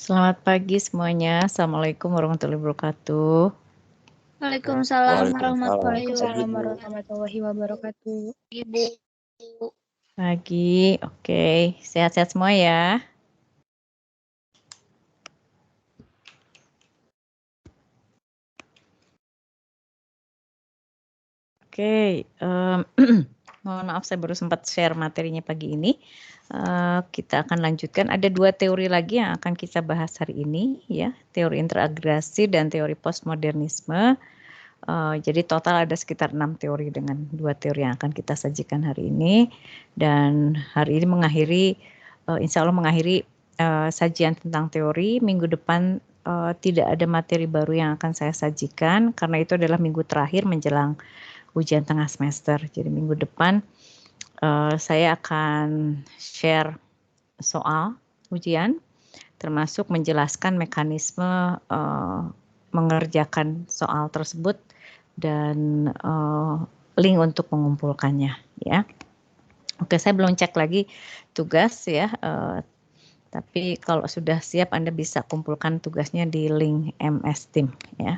Selamat pagi semuanya. Assalamualaikum warahmatullahi wabarakatuh. Waalaikumsalam Waalaikumsalam warahmatullahi wabarakatuh. Ibu. Pagi, oke. Sehat-sehat semua ya. Oke, mohon maaf saya baru sempat share materinya pagi ini. Kita akan lanjutkan. Ada 2 teori lagi yang akan kita bahas hari ini, ya. Teori interagresi dan teori postmodernisme. Jadi total ada sekitar 6 teori dengan 2 teori yang akan kita sajikan hari ini. Dan hari ini mengakhiri, insya Allah mengakhiri sajian tentang teori. Minggu depan tidak ada materi baru yang akan saya sajikan karena itu adalah minggu terakhir menjelang ujian tengah semester. Jadi minggu depan saya akan share soal ujian, termasuk menjelaskan mekanisme mengerjakan soal tersebut dan link untuk mengumpulkannya, ya. Oke, saya belum cek lagi tugas ya, tapi kalau sudah siap Anda bisa kumpulkan tugasnya di link MS Team, ya.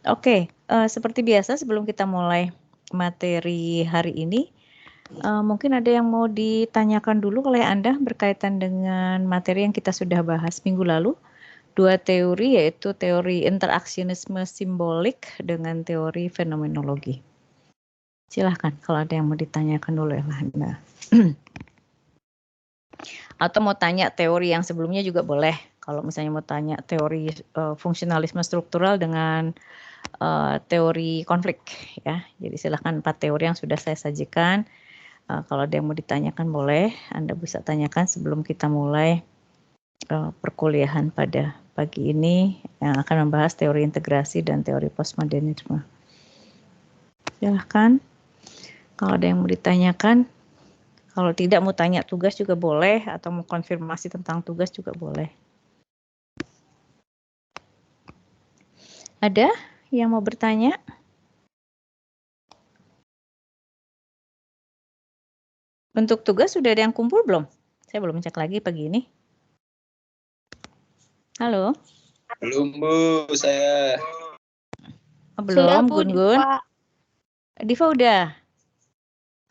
Oke, seperti biasa sebelum kita mulai materi hari ini, mungkin ada yang mau ditanyakan dulu oleh Anda berkaitan dengan materi yang kita sudah bahas minggu lalu. 2 teori yaitu teori interaksionisme simbolik dengan teori fenomenologi. Silahkan kalau ada yang mau ditanyakan dulu ya Anda. Atau mau tanya teori yang sebelumnya juga boleh. Kalau misalnya mau tanya teori fungsionalisme struktural dengan teori konflik, ya. Jadi silahkan 4 teori yang sudah saya sajikan. Kalau ada yang mau ditanyakan boleh, Anda bisa tanyakan sebelum kita mulai perkuliahan pada pagi ini yang akan membahas teori integrasi dan teori postmodernisme. Silahkan. Kalau ada yang mau ditanyakan, kalau tidak mau tanya tugas juga boleh, atau mau konfirmasi tentang tugas juga boleh. Ada yang mau bertanya? Untuk tugas sudah ada yang kumpul belum? Saya belum cek lagi pagi ini. Halo? Belum, Bu, saya. Oh, belum, Bu, Gun-Gun? Diva. Diva udah?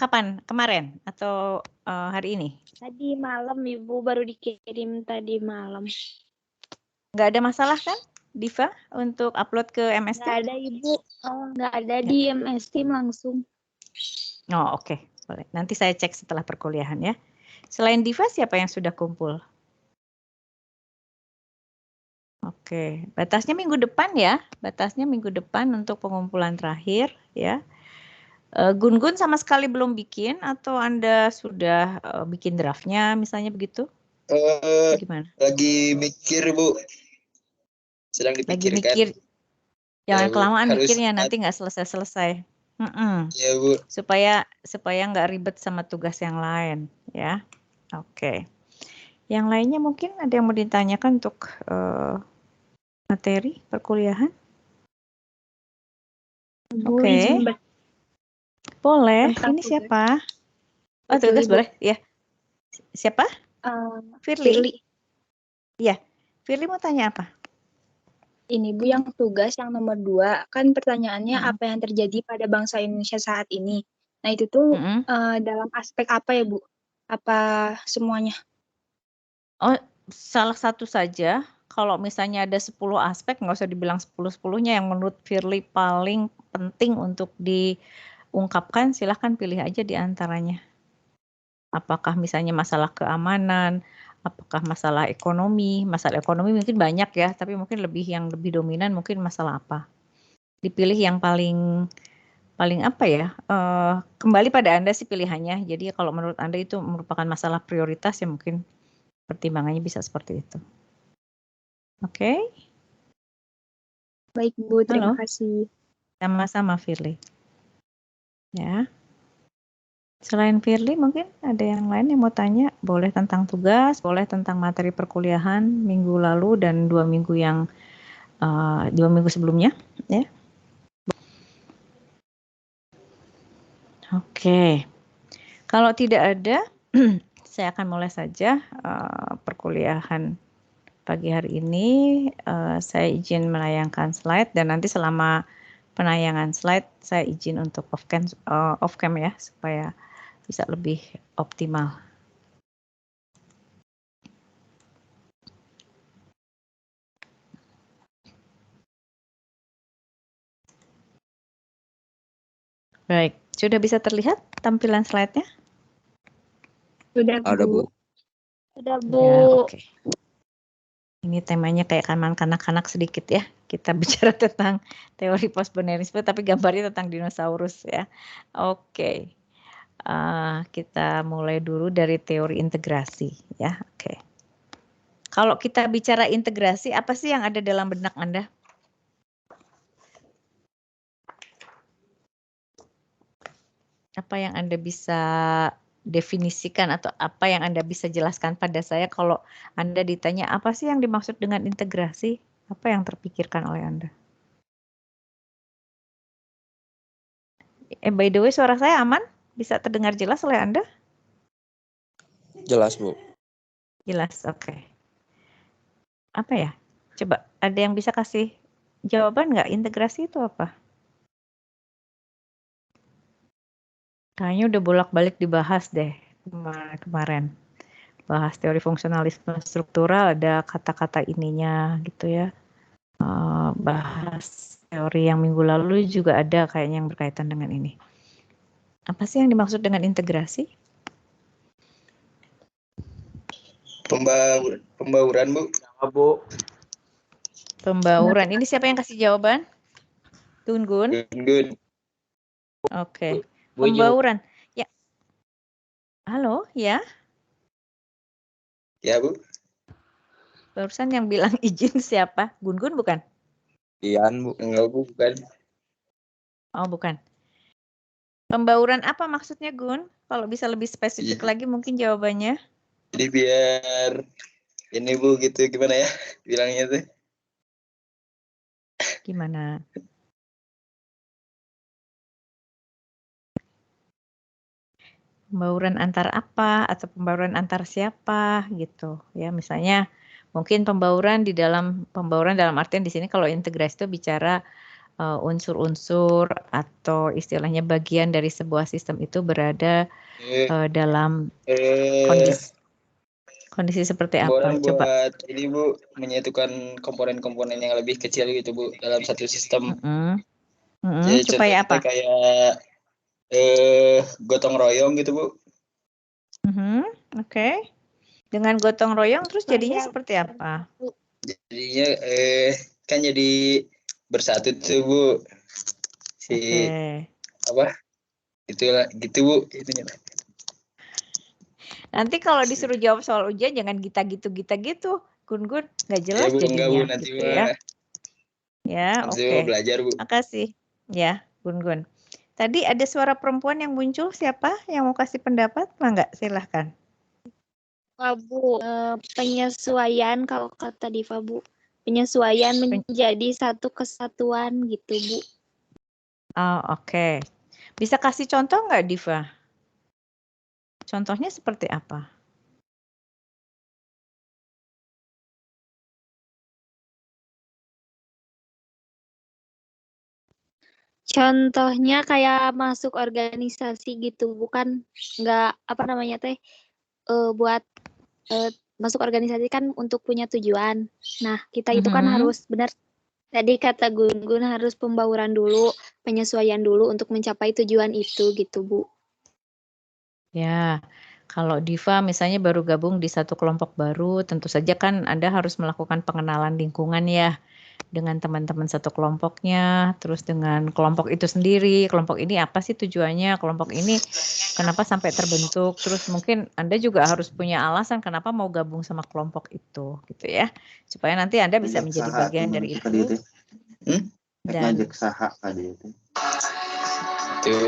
Kapan? Kemarin? Atau hari ini? Tadi malam Ibu baru dikirim tadi malam. Nggak ada masalah kan, Diva, untuk upload ke MS Team? Nggak ada Ibu, nggak ada di MS Team langsung. Oh, oke. Boleh. Nanti saya cek setelah perkuliahan ya. Selain Diva, siapa yang sudah kumpul? Oke, batasnya minggu depan ya. Batasnya minggu depan untuk pengumpulan terakhir ya. Gun-Gun sama sekali belum bikin atau Anda sudah bikin draftnya misalnya begitu? Gimana? Lagi mikir, Bu. Sedang Lagi dipikirkan. mikir. Jangan Ya, Bu. kelamaan Harus mikirnya, nanti nggak selesai-selesai. Ya, Bu. Supaya nggak ribet sama tugas yang lain ya. Oke. Yang lainnya mungkin ada yang mau ditanyakan untuk materi perkuliahan? Oke. Boleh. Ini tugas. Siapa? Oh, tugas boleh. Ya. Siapa? Firly. Iya. Firly mau tanya apa? Ini Bu, yang tugas yang nomor 2 kan pertanyaannya apa yang terjadi pada bangsa Indonesia saat ini. Nah itu tuh dalam aspek apa ya Bu? Apa semuanya? Oh, salah satu saja. Kalau misalnya ada 10 aspek, nggak usah dibilang 10-10-nya yang menurut Firly paling penting untuk diungkapkan, silahkan pilih aja di antaranya. Apakah misalnya masalah keamanan, apakah masalah ekonomi mungkin banyak ya, tapi mungkin yang lebih dominan mungkin masalah apa. Dipilih yang paling apa ya, kembali pada Anda sih pilihannya. Jadi kalau menurut Anda itu merupakan masalah prioritas ya mungkin pertimbangannya bisa seperti itu. Oke. Baik Bu, terima kasih. Sama-sama Firly. Ya. Selain Firly mungkin ada yang lain yang mau tanya, boleh tentang tugas, boleh tentang materi perkuliahan minggu lalu dan 2 minggu yang 2 minggu sebelumnya, ya. Oke. Kalau tidak ada, saya akan mulai saja perkuliahan pagi hari ini. Saya izin menayangkan slide dan nanti selama penayangan slide saya izin untuk off cam ya supaya bisa lebih optimal. Baik, sudah bisa terlihat tampilan slide-nya? Sudah, Ada, Bu. Sudah, Ya, oke. Ini temanya kayak kanak-kanak sedikit ya. Kita bicara tentang teori postmodernisme tapi gambarnya tentang dinosaurus ya. Oke. Kita mulai dulu dari teori integrasi ya. Oke. Kalau kita bicara integrasi, apa sih yang ada dalam benak Anda? Apa yang Anda bisa definisikan atau apa yang Anda bisa jelaskan pada saya kalau Anda ditanya apa sih yang dimaksud dengan integrasi? Apa yang terpikirkan oleh Anda? By the way, suara saya aman? Bisa terdengar jelas oleh Anda? Jelas, Bu. Jelas, oke. Apa ya? Coba, ada yang bisa kasih jawaban nggak? Integrasi itu apa? Kayaknya udah bolak-balik dibahas deh kemarin. Bahas teori fungsionalisme struktural, ada kata-kata ininya gitu ya. Bahas teori yang minggu lalu juga ada kayaknya yang berkaitan dengan ini. Apa sih yang dimaksud dengan integrasi? Pembauran, Bu. Bu. Pembauran. Ini siapa yang kasih jawaban? Gun-Gun? Gun. Oke. Pembauran. Ya. Halo, ya? Ya, Bu. Barusan yang bilang izin siapa? Gun-Gun bukan? Ian, Bu. Enggak, Bu, bukan. Oh, bukan. Pembauran apa maksudnya, Gun? Kalau bisa lebih spesifik lagi mungkin jawabannya. Jadi biar ini, Bu, gitu gimana ya bilangnya tuh? Gimana? Pembauran antar apa atau pembauran antar siapa gitu ya, misalnya mungkin pembauran dalam artian di sini kalau integrasi itu bicara unsur-unsur atau istilahnya bagian dari sebuah sistem itu berada dalam kondisi seperti apa? Coba. Buat ini, Bu, menyatukan komponen-komponen yang lebih kecil gitu, Bu, dalam satu sistem. Jadi Supaya apa? Kayak gotong royong gitu, Bu. Oke. Dengan gotong royong terus jadinya seperti apa? Jadinya kan jadi bersatu tuh, Bu. Apa? Itulah gitu, Bu. Itunya. Nanti kalau disuruh jawab soal ujian jangan gitu. Gun-Gun nggak jelas Bu, jadinya enggak, Bu, nanti gitu ya. Ya, oke. Belajar, Bu. Makasih. Ya, Gun-Gun. Tadi ada suara perempuan yang muncul, siapa yang mau kasih pendapat? Enggak, silahkan. Bu, penyesuaian kalau kata Diva, Bu. Penyesuaian menjadi satu kesatuan gitu, Bu. Oh, oke. Bisa kasih contoh nggak, Diva? Contohnya seperti apa? Contohnya kayak masuk organisasi gitu, bukan nggak apa namanya teh buat masuk organisasi kan untuk punya tujuan. Nah, kita itu kan harus benar tadi kata Gun-Gun harus pembauran dulu, penyesuaian dulu untuk mencapai tujuan itu gitu, Bu. Ya, kalau Diva misalnya baru gabung di satu kelompok baru, tentu saja kan Anda harus melakukan pengenalan lingkungan ya. Dengan teman-teman satu kelompoknya, terus dengan kelompok itu sendiri, kelompok ini apa sih tujuannya, kelompok ini kenapa sampai terbentuk, terus mungkin Anda juga harus punya alasan kenapa mau gabung sama kelompok itu, gitu ya, supaya nanti Anda bisa menjadi bagian dari itu. Dan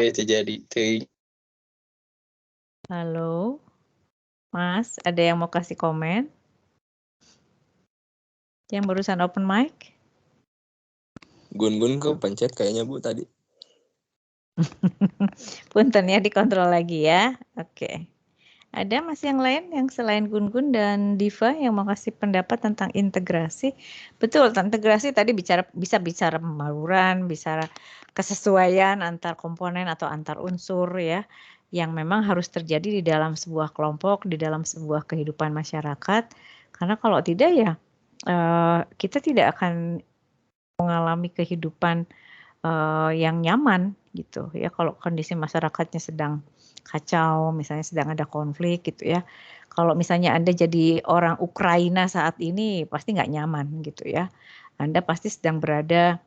itu jadi. Halo, Mas, ada yang mau kasih komen? Yang barusan open mic? Gun-Gun kepencet kayaknya, Bu, tadi. Punten ya, dikontrol lagi ya. Oke. Ada masih yang lain yang selain Gun-Gun dan Diva yang mau kasih pendapat tentang integrasi? Betul, integrasi tadi bisa bicara pembaruran, bicara kesesuaian antar komponen atau antar unsur ya, yang memang harus terjadi di dalam sebuah kelompok, di dalam sebuah kehidupan masyarakat. Karena kalau tidak ya kita tidak akan mengalami kehidupan yang nyaman gitu ya, kalau kondisi masyarakatnya sedang kacau, misalnya sedang ada konflik gitu ya. Kalau misalnya Anda jadi orang Ukraina saat ini pasti nggak nyaman gitu ya. Anda pasti sedang berada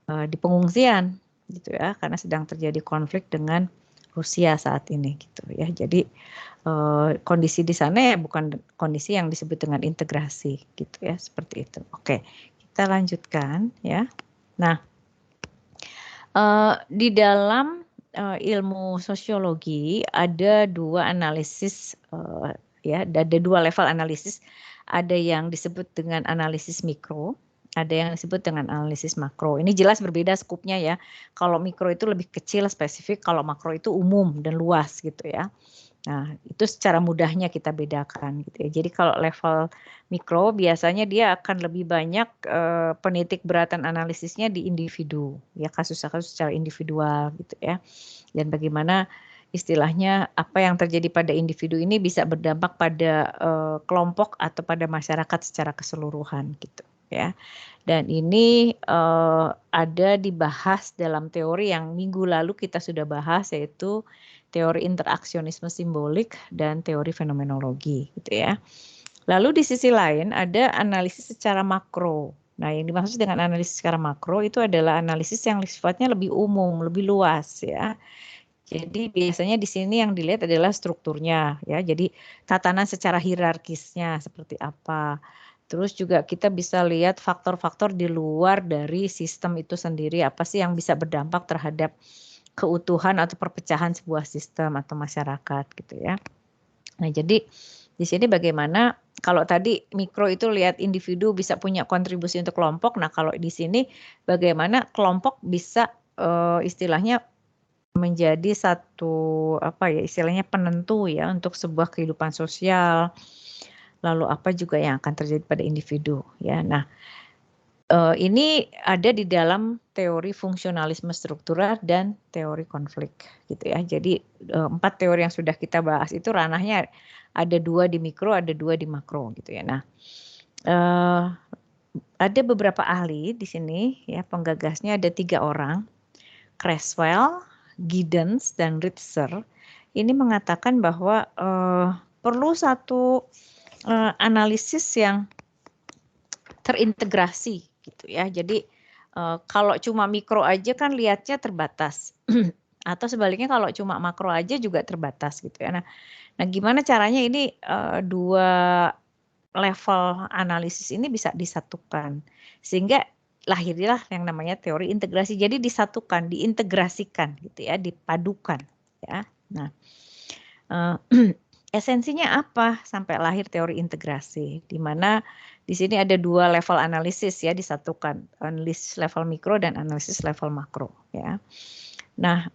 di pengungsian gitu ya, karena sedang terjadi konflik dengan Rusia saat ini gitu ya. Jadi kondisi di sana ya bukan kondisi yang disebut dengan integrasi gitu ya, seperti itu. Oke, kita lanjutkan ya. Nah, di dalam ilmu sosiologi ada dua analisis ya, ada dua level analisis. Ada yang disebut dengan analisis mikro, ada yang disebut dengan analisis makro. Ini jelas berbeda skupnya ya. Kalau mikro itu lebih kecil spesifik, kalau makro itu umum dan luas gitu ya. Nah, itu secara mudahnya kita bedakan gitu ya. Jadi kalau level mikro biasanya dia akan lebih banyak penitik beratan analisisnya di individu, ya kasus-kasus secara individual gitu ya. Dan bagaimana istilahnya apa yang terjadi pada individu ini bisa berdampak pada kelompok atau pada masyarakat secara keseluruhan gitu ya. Dan ini ada dibahas dalam teori yang minggu lalu kita sudah bahas, yaitu teori interaksionisme simbolik dan teori fenomenologi gitu ya. Lalu di sisi lain ada analisis secara makro. Nah, yang dimaksud dengan analisis secara makro itu adalah analisis yang sifatnya lebih umum, lebih luas ya. Jadi biasanya di sini yang dilihat adalah strukturnya ya. Jadi tatanan secara hierarkisnya seperti apa. Terus juga kita bisa lihat faktor-faktor di luar dari sistem itu sendiri, apa sih yang bisa berdampak terhadap keutuhan atau perpecahan sebuah sistem atau masyarakat gitu ya. Nah, jadi di sini bagaimana kalau tadi mikro itu lihat individu bisa punya kontribusi untuk kelompok. Nah, kalau di sini bagaimana kelompok bisa istilahnya menjadi satu apa ya istilahnya penentu ya untuk sebuah kehidupan sosial. Lalu apa juga yang akan terjadi pada individu ya. Nah, ini ada di dalam teori fungsionalisme struktural dan teori konflik gitu ya. Jadi 4 teori yang sudah kita bahas itu ranahnya ada 2 di mikro, ada 2 di makro gitu ya. Nah, ada beberapa ahli di sini ya, penggagasnya ada 3 orang, Creswell, Giddens, dan Ritzer. Ini mengatakan bahwa perlu satu analisis yang terintegrasi gitu ya. Jadi kalau cuma mikro aja kan lihatnya terbatas. Atau sebaliknya kalau cuma makro aja juga terbatas gitu ya. Nah gimana caranya ini dua level analisis ini bisa disatukan. Sehingga lahirlah yang namanya teori integrasi. Jadi disatukan, diintegrasikan gitu ya, dipadukan ya. Nah, esensinya apa sampai lahir teori integrasi, di mana di sini ada 2 level analisis ya disatukan, analisis level mikro dan analisis level makro ya. Nah,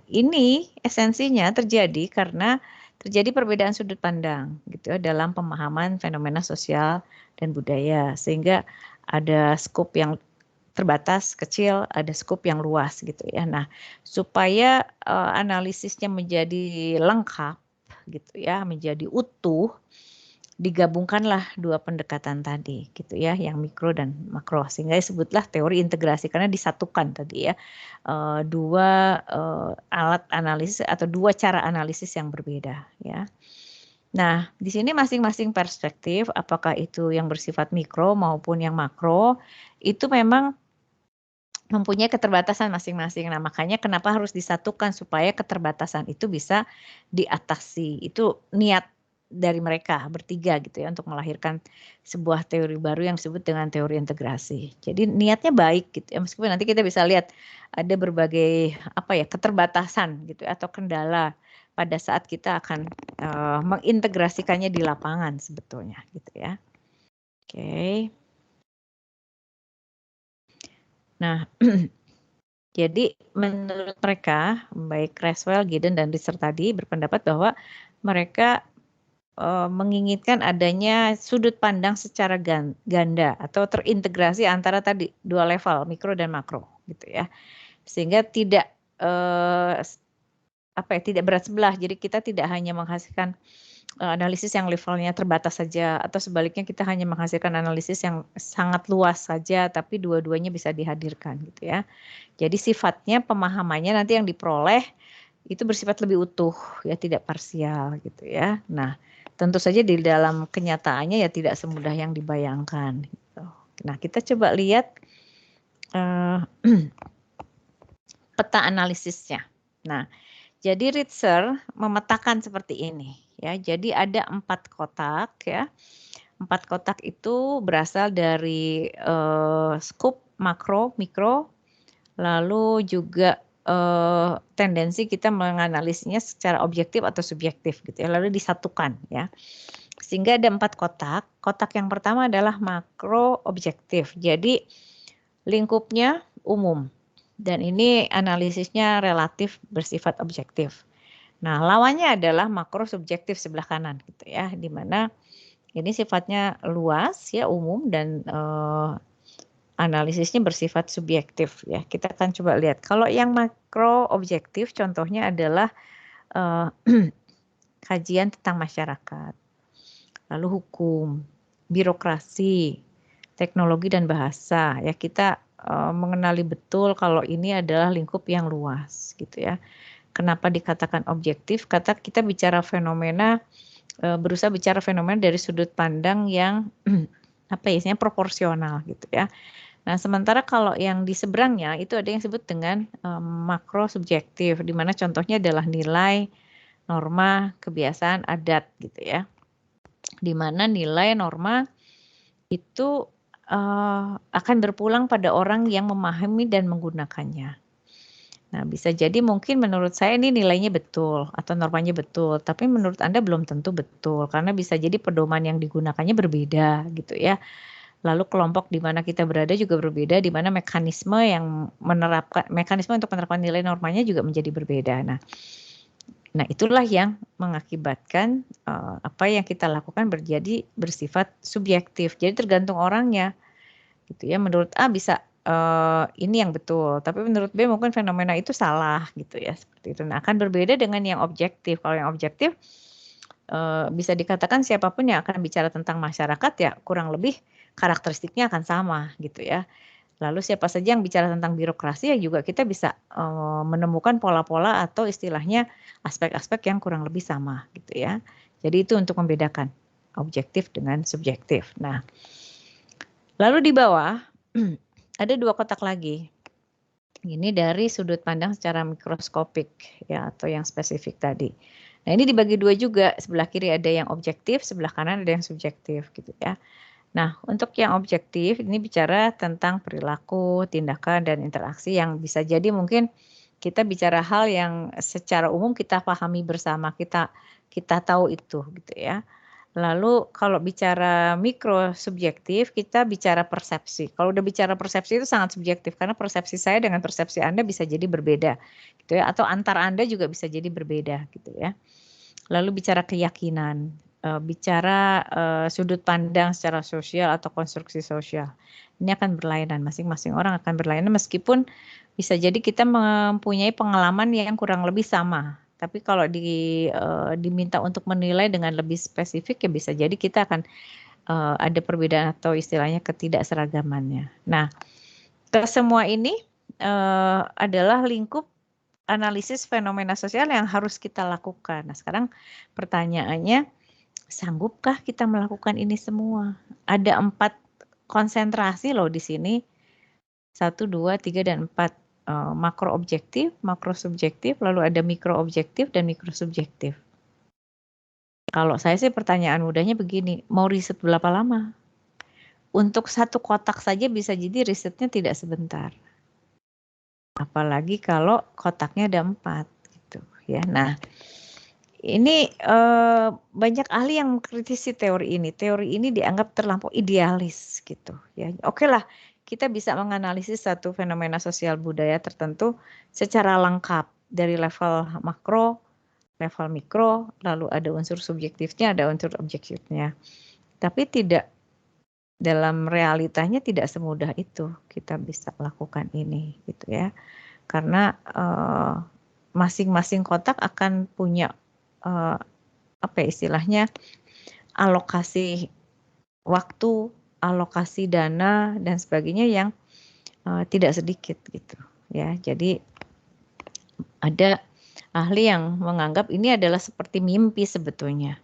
ini esensinya terjadi karena terjadi perbedaan sudut pandang gitu ya dalam pemahaman fenomena sosial dan budaya, sehingga ada skop yang terbatas kecil, ada skop yang luas gitu ya. Nah, supaya analisisnya menjadi lengkap gitu ya, menjadi utuh, digabungkanlah 2 pendekatan tadi gitu ya, yang mikro dan makro, sehingga disebutlah teori integrasi karena disatukan tadi ya, 2 alat analisis atau 2 cara analisis yang berbeda ya. Nah, di sini masing-masing perspektif, apakah itu yang bersifat mikro maupun yang makro, itu memang mempunyai keterbatasan masing-masing. Nah, makanya kenapa harus disatukan supaya keterbatasan itu bisa diatasi. Itu niat dari mereka bertiga gitu ya untuk melahirkan sebuah teori baru yang disebut dengan teori integrasi. Jadi niatnya baik gitu ya, meskipun nanti kita bisa lihat ada berbagai apa ya keterbatasan gitu atau kendala pada saat kita akan mengintegrasikannya di lapangan sebetulnya gitu ya. Oke. Nah, jadi menurut mereka, baik Creswell, Giddens, dan Ritzer tadi berpendapat bahwa mereka menginginkan adanya sudut pandang secara ganda atau terintegrasi antara tadi dua level, mikro dan makro, gitu ya. Sehingga tidak tidak berat sebelah. Jadi kita tidak hanya menghasilkan analisis yang levelnya terbatas saja, atau sebaliknya kita hanya menghasilkan analisis yang sangat luas saja, tapi dua-duanya bisa dihadirkan, gitu ya. Jadi sifatnya pemahamannya nanti yang diperoleh itu bersifat lebih utuh, ya, tidak parsial, gitu ya. Nah, tentu saja di dalam kenyataannya ya tidak semudah yang dibayangkan. Gitu. Nah, kita coba lihat peta analisisnya. Nah, jadi Ritzer memetakan seperti ini, ya. Jadi ada 4 kotak, ya. 4 kotak itu berasal dari skup, makro, mikro, lalu juga tendensi kita menganalisisnya secara objektif atau subjektif, gitu ya. Lalu disatukan, ya. Sehingga ada 4 kotak. Kotak yang pertama adalah makro objektif. Jadi lingkupnya umum. Dan ini analisisnya relatif bersifat objektif. Nah, lawannya adalah makro subjektif sebelah kanan, gitu ya, di mana ini sifatnya luas, ya, umum, dan analisisnya bersifat subjektif, ya. Kita akan coba lihat. Kalau yang makro objektif, contohnya adalah kajian tentang masyarakat, lalu hukum, birokrasi, teknologi dan bahasa, ya. Kita mengenali betul kalau ini adalah lingkup yang luas, gitu ya. Kenapa dikatakan objektif? Kata kita bicara fenomena, berusaha bicara fenomena dari sudut pandang yang istilahnya proporsional, gitu ya. Nah, sementara kalau yang di seberangnya itu ada yang disebut dengan makro subjektif, di mana contohnya adalah nilai, norma, kebiasaan, adat, gitu ya. Di mana nilai, norma itu akan berpulang pada orang yang memahami dan menggunakannya. Nah, bisa jadi mungkin menurut saya ini nilainya betul atau normanya betul, tapi menurut Anda belum tentu betul, karena bisa jadi pedoman yang digunakannya berbeda, gitu ya. Lalu kelompok di mana kita berada juga berbeda, di mana mekanisme untuk menerapkan nilai normanya juga menjadi berbeda. Nah, itulah yang mengakibatkan apa yang kita lakukan bersifat subjektif. Jadi tergantung orangnya, gitu ya. Menurut A bisa ini yang betul, tapi menurut B mungkin fenomena itu salah, gitu ya, seperti itu. Nah, akan berbeda dengan yang objektif. Kalau yang objektif bisa dikatakan siapapun yang akan bicara tentang masyarakat, ya kurang lebih karakteristiknya akan sama, gitu ya. Lalu siapa saja yang bicara tentang birokrasi, ya juga kita bisa menemukan pola-pola atau istilahnya aspek-aspek yang kurang lebih sama, gitu ya. Jadi itu untuk membedakan objektif dengan subjektif. Nah, lalu di bawah ada 2 kotak lagi. Ini dari sudut pandang secara mikroskopik, ya, atau yang spesifik tadi. Nah, ini dibagi 2 juga. Sebelah kiri ada yang objektif, sebelah kanan ada yang subjektif, gitu ya. Nah, untuk yang objektif ini bicara tentang perilaku, tindakan, dan interaksi yang bisa jadi mungkin kita bicara hal yang secara umum kita pahami bersama, kita tahu itu, gitu ya. Lalu kalau bicara mikro subjektif, kita bicara persepsi. Kalau udah bicara persepsi itu sangat subjektif, karena persepsi saya dengan persepsi Anda bisa jadi berbeda, gitu ya, atau antar Anda juga bisa jadi berbeda, gitu ya. Lalu bicara keyakinan, bicara sudut pandang secara sosial atau konstruksi sosial. Ini akan berlainan, masing-masing orang akan berlainan meskipun bisa jadi kita mempunyai pengalaman yang kurang lebih sama. Tapi kalau diminta untuk menilai dengan lebih spesifik, ya bisa jadi kita akan ada perbedaan atau istilahnya ketidakseragamannya. Nah, kesemua ini adalah lingkup analisis fenomena sosial yang harus kita lakukan. Nah, sekarang pertanyaannya, sanggupkah kita melakukan ini semua? Ada 4 konsentrasi loh di sini. 1, 2, 3, dan 4. Makro objektif, makro subjektif, lalu ada mikro objektif dan mikro subjektif. Kalau saya sih pertanyaan mudahnya begini, mau riset berapa lama? Untuk 1 kotak saja bisa jadi risetnya tidak sebentar. Apalagi kalau kotaknya ada 4, gitu ya. Nah, ini banyak ahli yang mengkritisi teori ini. Teori ini dianggap terlampau idealis, gitu ya. Oke lah, kita bisa menganalisis satu fenomena sosial budaya tertentu secara lengkap dari level makro, level mikro, lalu ada unsur subjektifnya, ada unsur objektifnya. Tapi tidak, dalam realitanya tidak semudah itu kita bisa lakukan ini gitu ya. Karena masing-masing kotak akan punya apa ya istilahnya, alokasi waktu, alokasi dana dan sebagainya yang tidak sedikit gitu ya. Jadi ada ahli yang menganggap ini adalah seperti mimpi sebetulnya.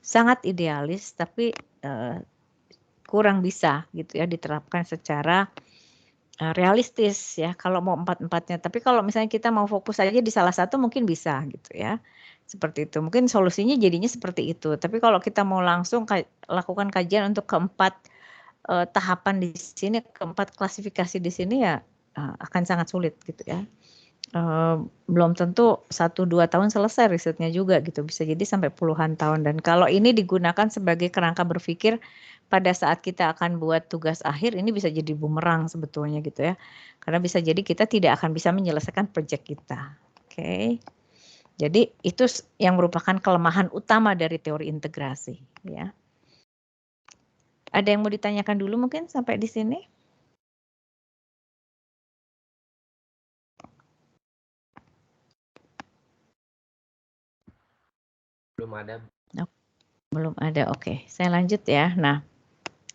Sangat idealis tapi kurang bisa gitu ya diterapkan secara realistis ya kalau mau empat-empatnya. Tapi kalau misalnya kita mau fokus aja di salah satu mungkin bisa gitu ya. Seperti itu. Mungkin solusinya jadinya seperti itu. Tapi kalau kita mau langsung lakukan kajian untuk keempat tahapan di sini, keempat klasifikasi di sini ya akan sangat sulit gitu ya. Belum tentu 1-2 tahun selesai risetnya juga gitu. Bisa jadi sampai puluhan tahun. Dan kalau ini digunakan sebagai kerangka berpikir pada saat kita akan buat tugas akhir, ini bisa jadi bumerang sebetulnya gitu ya. Karena bisa jadi kita tidak akan bisa menyelesaikan proyek kita. Oke. Jadi itu yang merupakan kelemahan utama dari teori integrasi ya. Ada yang mau ditanyakan dulu mungkin sampai di sini? Belum ada. Belum ada, oke. Saya lanjut ya. Nah,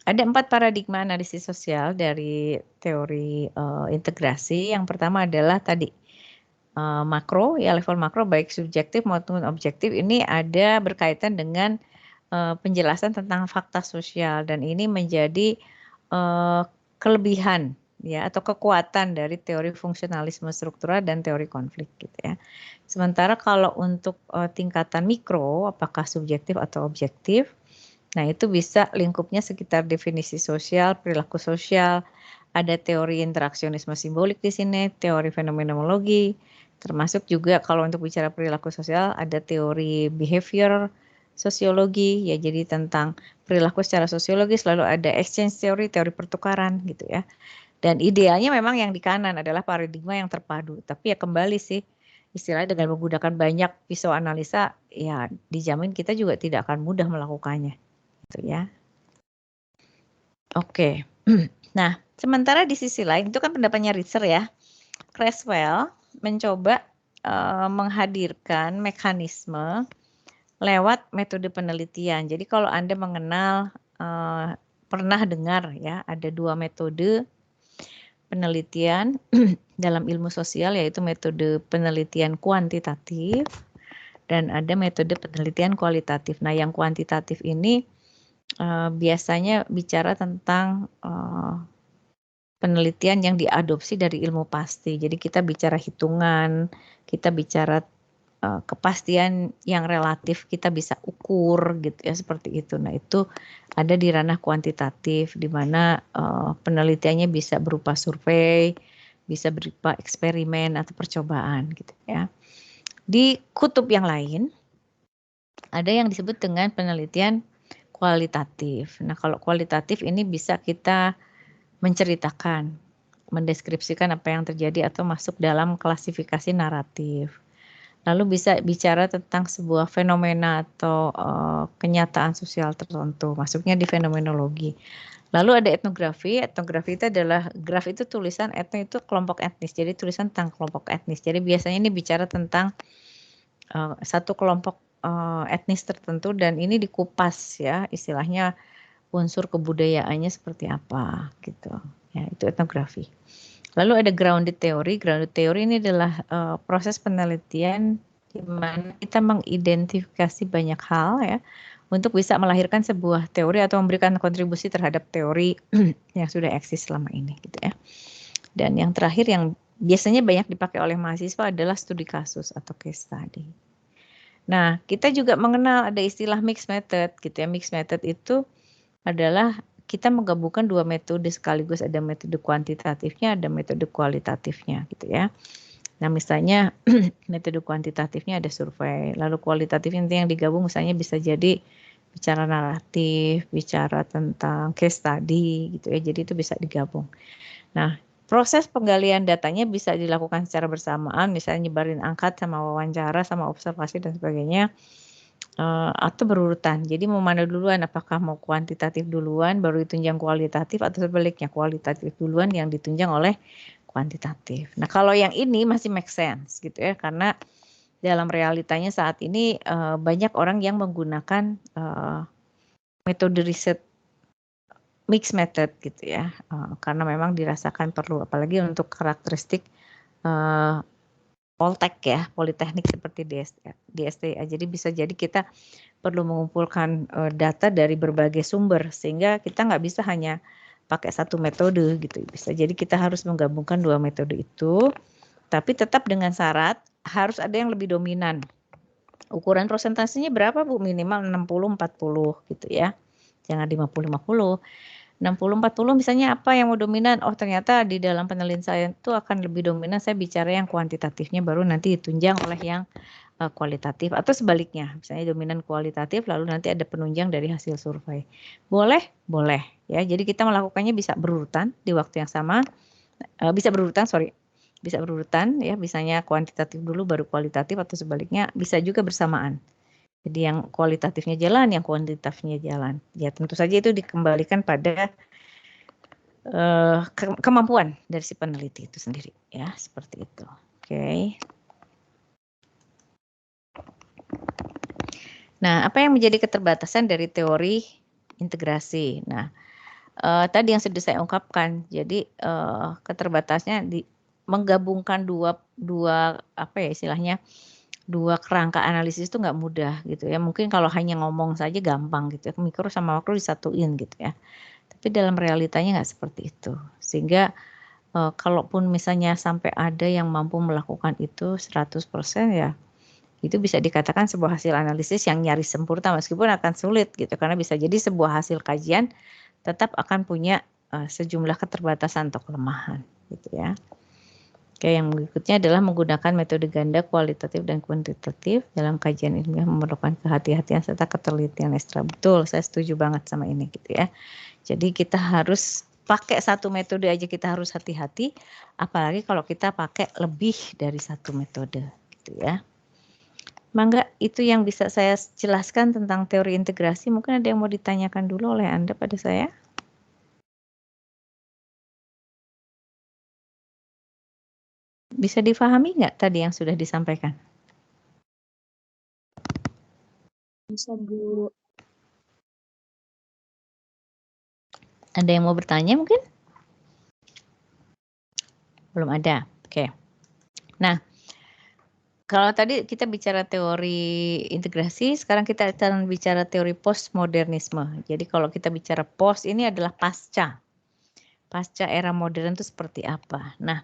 ada 4 paradigma analisis sosial dari teori integrasi. Yang pertama adalah tadi makro, ya level makro baik subjektif maupun objektif. Ini ada berkaitan dengan penjelasan tentang fakta sosial dan ini menjadi kelebihan ya atau kekuatan dari teori fungsionalisme struktural dan teori konflik gitu ya. Sementara kalau untuk tingkatan mikro apakah subjektif atau objektif, nah itu bisa lingkupnya sekitar definisi sosial, perilaku sosial, ada teori interaksionisme simbolik di sini, teori fenomenologi, termasuk juga kalau untuk bicara perilaku sosial ada teori behavior sosiologi ya, jadi tentang perilaku secara sosiologis, lalu ada exchange teori, teori pertukaran gitu ya. Dan idealnya memang yang di kanan adalah paradigma yang terpadu, tapi ya kembali sih istilahnya dengan menggunakan banyak pisau analisa ya dijamin kita juga tidak akan mudah melakukannya gitu ya. Oke. Nah, sementara di sisi lain itu kan pendapatnya Ritzer ya. Creswell mencoba menghadirkan mekanisme lewat metode penelitian. Jadi kalau Anda mengenal pernah dengar ya ada 2 metode penelitian dalam ilmu sosial yaitu metode penelitian kuantitatif dan ada metode penelitian kualitatif. Nah, yang kuantitatif ini biasanya bicara tentang penelitian yang diadopsi dari ilmu pasti. Jadi kita bicara hitungan, kita bicara kepastian yang relatif kita bisa ukur gitu ya seperti itu. Nah, itu ada di ranah kuantitatif di mana penelitiannya bisa berupa survei, bisa berupa eksperimen atau percobaan gitu ya. Di kutub yang lain ada yang disebut dengan penelitian kualitatif. Nah, kalau kualitatif ini bisa kita menceritakan, mendeskripsikan apa yang terjadi atau masuk dalam klasifikasi naratif. Lalu bisa bicara tentang sebuah fenomena atau kenyataan sosial tertentu, masuknya di fenomenologi. Lalu ada etnografi. Etnografi itu adalah graf itu tulisan, etno itu kelompok etnis. Jadi tulisan tentang kelompok etnis. Jadi biasanya ini bicara tentang satu kelompok etnis tertentu dan ini dikupas ya, istilahnya unsur kebudayaannya seperti apa gitu. Ya, itu etnografi. Lalu ada grounded theory. Grounded theory ini adalah proses penelitian di mana kita mengidentifikasi banyak hal ya untuk bisa melahirkan sebuah teori atau memberikan kontribusi terhadap teori yang sudah eksis selama ini gitu ya. Dan yang terakhir yang biasanya banyak dipakai oleh mahasiswa adalah studi kasus atau case study. Nah, kita juga mengenal ada istilah mixed method gitu ya. Mixed method itu adalah kita menggabungkan 2 metode sekaligus, ada metode kuantitatifnya, ada metode kualitatifnya gitu ya. Nah, misalnya metode kuantitatifnya ada survei, lalu kualitatifnya yang digabung misalnya bisa jadi bicara naratif, bicara tentang case study gitu ya. Jadi itu bisa digabung. Nah, Proses penggalian datanya bisa dilakukan secara bersamaan, misalnya nyebarin angkat sama wawancara sama observasi dan sebagainya, atau berurutan. Jadi mau mana duluan, apakah mau kuantitatif duluan baru ditunjang kualitatif atau sebaliknya kualitatif duluan yang ditunjang oleh kuantitatif. Nah, kalau yang ini masih make sense gitu ya, karena dalam realitanya saat ini banyak orang yang menggunakan metode riset mixed method gitu ya, karena memang dirasakan perlu, apalagi untuk karakteristik Poltek ya, politeknik seperti DSTA. Jadi bisa jadi kita perlu mengumpulkan data dari berbagai sumber, sehingga kita nggak bisa hanya pakai satu metode gitu. Bisa jadi kita harus menggabungkan dua metode itu, tapi tetap dengan syarat harus ada yang lebih dominan. Ukuran prosentasinya berapa Bu? Minimal 60-40 gitu ya. Jangan 50-50. 60-40 misalnya apa yang mau dominan? Oh ternyata di dalam penelitian saya itu akan lebih dominan saya bicara yang kuantitatifnya, baru nanti ditunjang oleh yang kualitatif, atau sebaliknya misalnya dominan kualitatif lalu nanti ada penunjang dari hasil survei. Boleh ya. Jadi kita melakukannya bisa berurutan di waktu yang sama, bisa berurutan ya, misalnya kuantitatif dulu baru kualitatif atau sebaliknya, bisa juga bersamaan. Jadi yang kualitatifnya jalan, yang kuantitatifnya jalan. Ya tentu saja itu dikembalikan pada kemampuan dari si peneliti itu sendiri. Ya seperti itu. Oke. Nah, apa yang menjadi keterbatasan dari teori integrasi? Nah, tadi yang sudah saya ungkapkan. Jadi keterbatasannya menggabungkan dua apa ya istilahnya, dua kerangka analisis itu nggak mudah gitu ya. Mungkin kalau hanya ngomong saja gampang gitu ya, mikro sama makro disatuin gitu ya. Tapi dalam realitanya nggak seperti itu. Sehingga kalaupun misalnya sampai ada yang mampu melakukan itu 100% ya, itu bisa dikatakan sebuah hasil analisis yang nyaris sempurna, meskipun akan sulit gitu. Karena bisa jadi sebuah hasil kajian tetap akan punya sejumlah keterbatasan atau kelemahan gitu ya. Oke, yang berikutnya adalah menggunakan metode ganda kualitatif dan kuantitatif dalam kajian ilmiah memerlukan kehati-hatian serta ketelitian ekstra. Betul, saya setuju banget sama ini gitu ya. Jadi kita harus pakai satu metode aja kita harus hati-hati, apalagi kalau kita pakai lebih dari satu metode gitu ya. Mangga, itu yang bisa saya jelaskan tentang teori integrasi. Mungkin ada yang mau ditanyakan dulu oleh Anda pada saya? Bisa difahami nggak tadi yang sudah disampaikan? Bisa, Bu. Ada yang mau bertanya mungkin? Belum ada. Oke. Nah, kalau tadi kita bicara teori integrasi, sekarang kita akan bicara teori postmodernisme. Jadi kalau kita bicara post ini adalah pasca era modern itu seperti apa. Nah,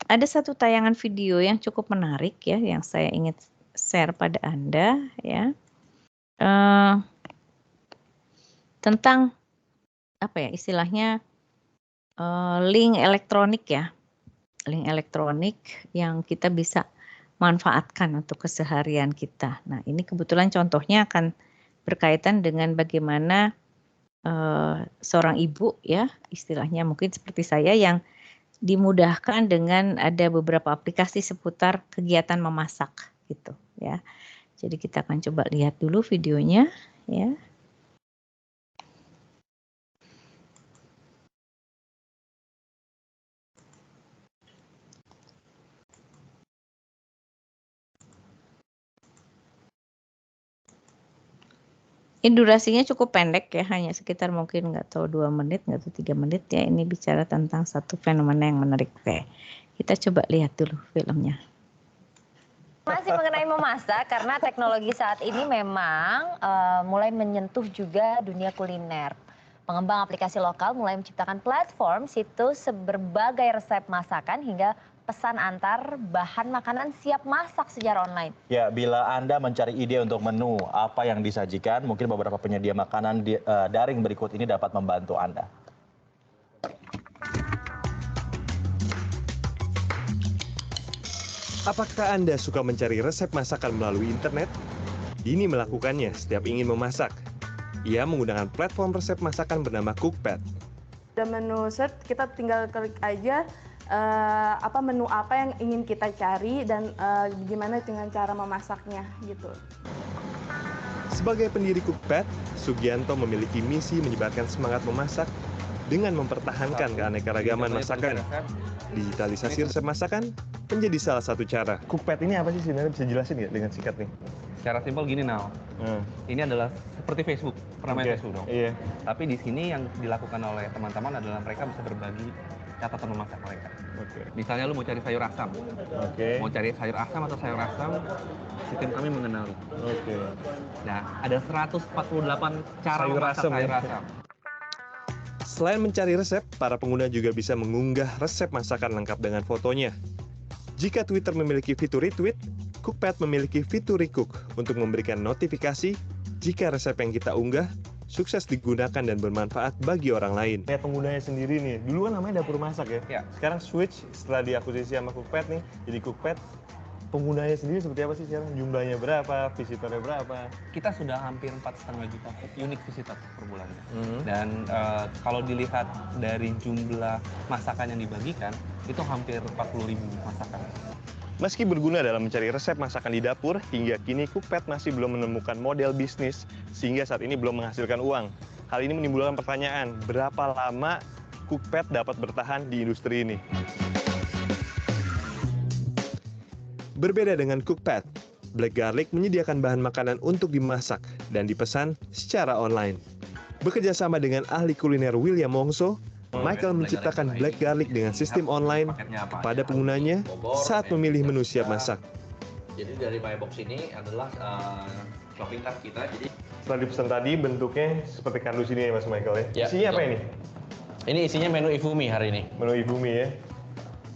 ada satu tayangan video yang cukup menarik ya, yang saya ingin share pada Anda ya, tentang apa ya istilahnya link elektronik ya, link elektronik yang kita bisa manfaatkan untuk keseharian kita. Nah, ini kebetulan contohnya akan berkaitan dengan bagaimana seorang ibu ya, istilahnya mungkin seperti saya yang dimudahkan dengan ada beberapa aplikasi seputar kegiatan memasak gitu ya. Jadi kita akan coba lihat dulu videonya ya. Ini durasinya cukup pendek ya, hanya sekitar mungkin nggak tahu 2 menit, nggak tahu 3 menit ya. Ini bicara tentang satu fenomena yang menarik. Oke, kita coba lihat dulu filmnya. Masih mengenai memasak, karena teknologi saat ini memang mulai menyentuh juga dunia kuliner. Pengembang aplikasi lokal mulai menciptakan platform situs berbagai resep masakan hingga pesan antar bahan makanan siap masak secara online. Ya, bila Anda mencari ide untuk menu apa yang disajikan, mungkin beberapa penyedia makanan daring berikut ini dapat membantu Anda. Apakah Anda suka mencari resep masakan melalui internet? Dini melakukannya setiap ingin memasak. Ia menggunakan platform resep masakan bernama Cookpad. Udah menu search, kita tinggal klik aja menu apa yang ingin kita cari dan gimana dengan cara memasaknya gitu. Sebagai pendiri Cookpad, Sugianto memiliki misi menyebarkan semangat memasak dengan mempertahankan keanekaragaman masakan. Digitalisasi resep masakan menjadi salah satu cara. Cookpad ini apa sih sebenarnya, bisa jelasin nggak dengan singkat nih? Secara simpel gini Nal, ini adalah seperti Facebook, pernah main Facebook dong? Iya. Tapi di sini yang dilakukan oleh teman-teman adalah mereka bisa berbagi catatan memasak mereka. Misalnya lu mau cari sayur asam, mau cari sayur asam atau sayur asam, sistem kami mengenali. Nah, ada 148 cara memasak sayur asam. Selain mencari resep, para pengguna juga bisa mengunggah resep masakan lengkap dengan fotonya. Jika Twitter memiliki fitur retweet, Cookpad memiliki fitur recook untuk memberikan notifikasi jika resep yang kita unggah sukses digunakan dan bermanfaat bagi orang lain. Kayak penggunanya sendiri nih, dulu kan namanya dapur masak ya. Sekarang switch setelah diakuisisi sama Cookpad nih, jadi Cookpad. Penggunanya sendiri seperti apa sih sekarang? Jumlahnya berapa? Visitornya berapa? Kita sudah hampir 4,5 juta unik visitor per bulannya. Dan kalau dilihat dari jumlah masakan yang dibagikan, itu hampir 40.000 masakan. Meski berguna dalam mencari resep masakan di dapur, hingga kini Cookpad masih belum menemukan model bisnis sehingga saat ini belum menghasilkan uang. Hal ini menimbulkan pertanyaan, berapa lama Cookpad dapat bertahan di industri ini? Berbeda dengan Cookpad, Black Garlic menyediakan bahan makanan untuk dimasak dan dipesan secara online. Bekerja sama dengan ahli kuliner William Wongso, Michael menciptakan Black Garlic dengan sistem online kepada penggunanya saat memilih menu siap masak. Jadi dari My Box ini adalah shopping cart kita. Jadi setelah dipesan tadi bentuknya seperti kardus ini ya Mas Michael ya. Isinya apa ini? Ini isinya menu Ifumi hari ini. Menu Ifumi ya.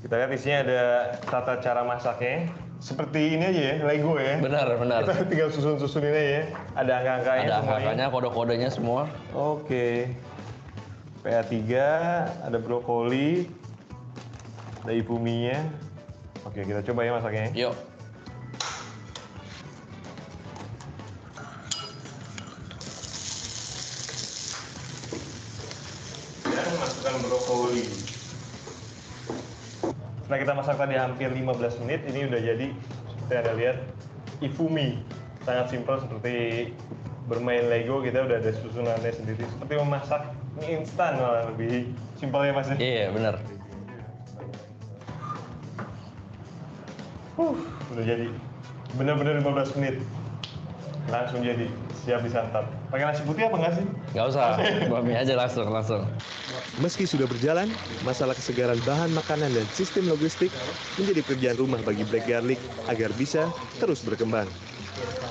Kita lihat isinya ada tata cara masaknya. Seperti ini aja ya, Lego ya. Benar. Kita tinggal susun-susunin aja ya. Ada angka-angkanya. Ada angka-angkanya, kode-kodenya semua. Oke. PA3, ada brokoli, ada Ifuminya. Oke, kita coba ya masaknya. Yuk. Dan masukkan brokoli. Setelah kita masak tadi hampir 15 menit, ini udah jadi, seperti Anda lihat, Ifumi. Sangat simpel seperti bermain Lego, kita udah ada susunannya sendiri. Seperti memasak mie instan, malah lebih simpel ya Mas. Iya, benar. Udah jadi. Bener-bener 15 menit. Langsung jadi, siap disantap. Pakai nasi putih apa nggak sih? Nggak usah, mie aja langsung. Meski sudah berjalan, masalah kesegaran bahan makanan dan sistem logistik menjadi pekerjaan rumah bagi Black Garlic agar bisa terus berkembang.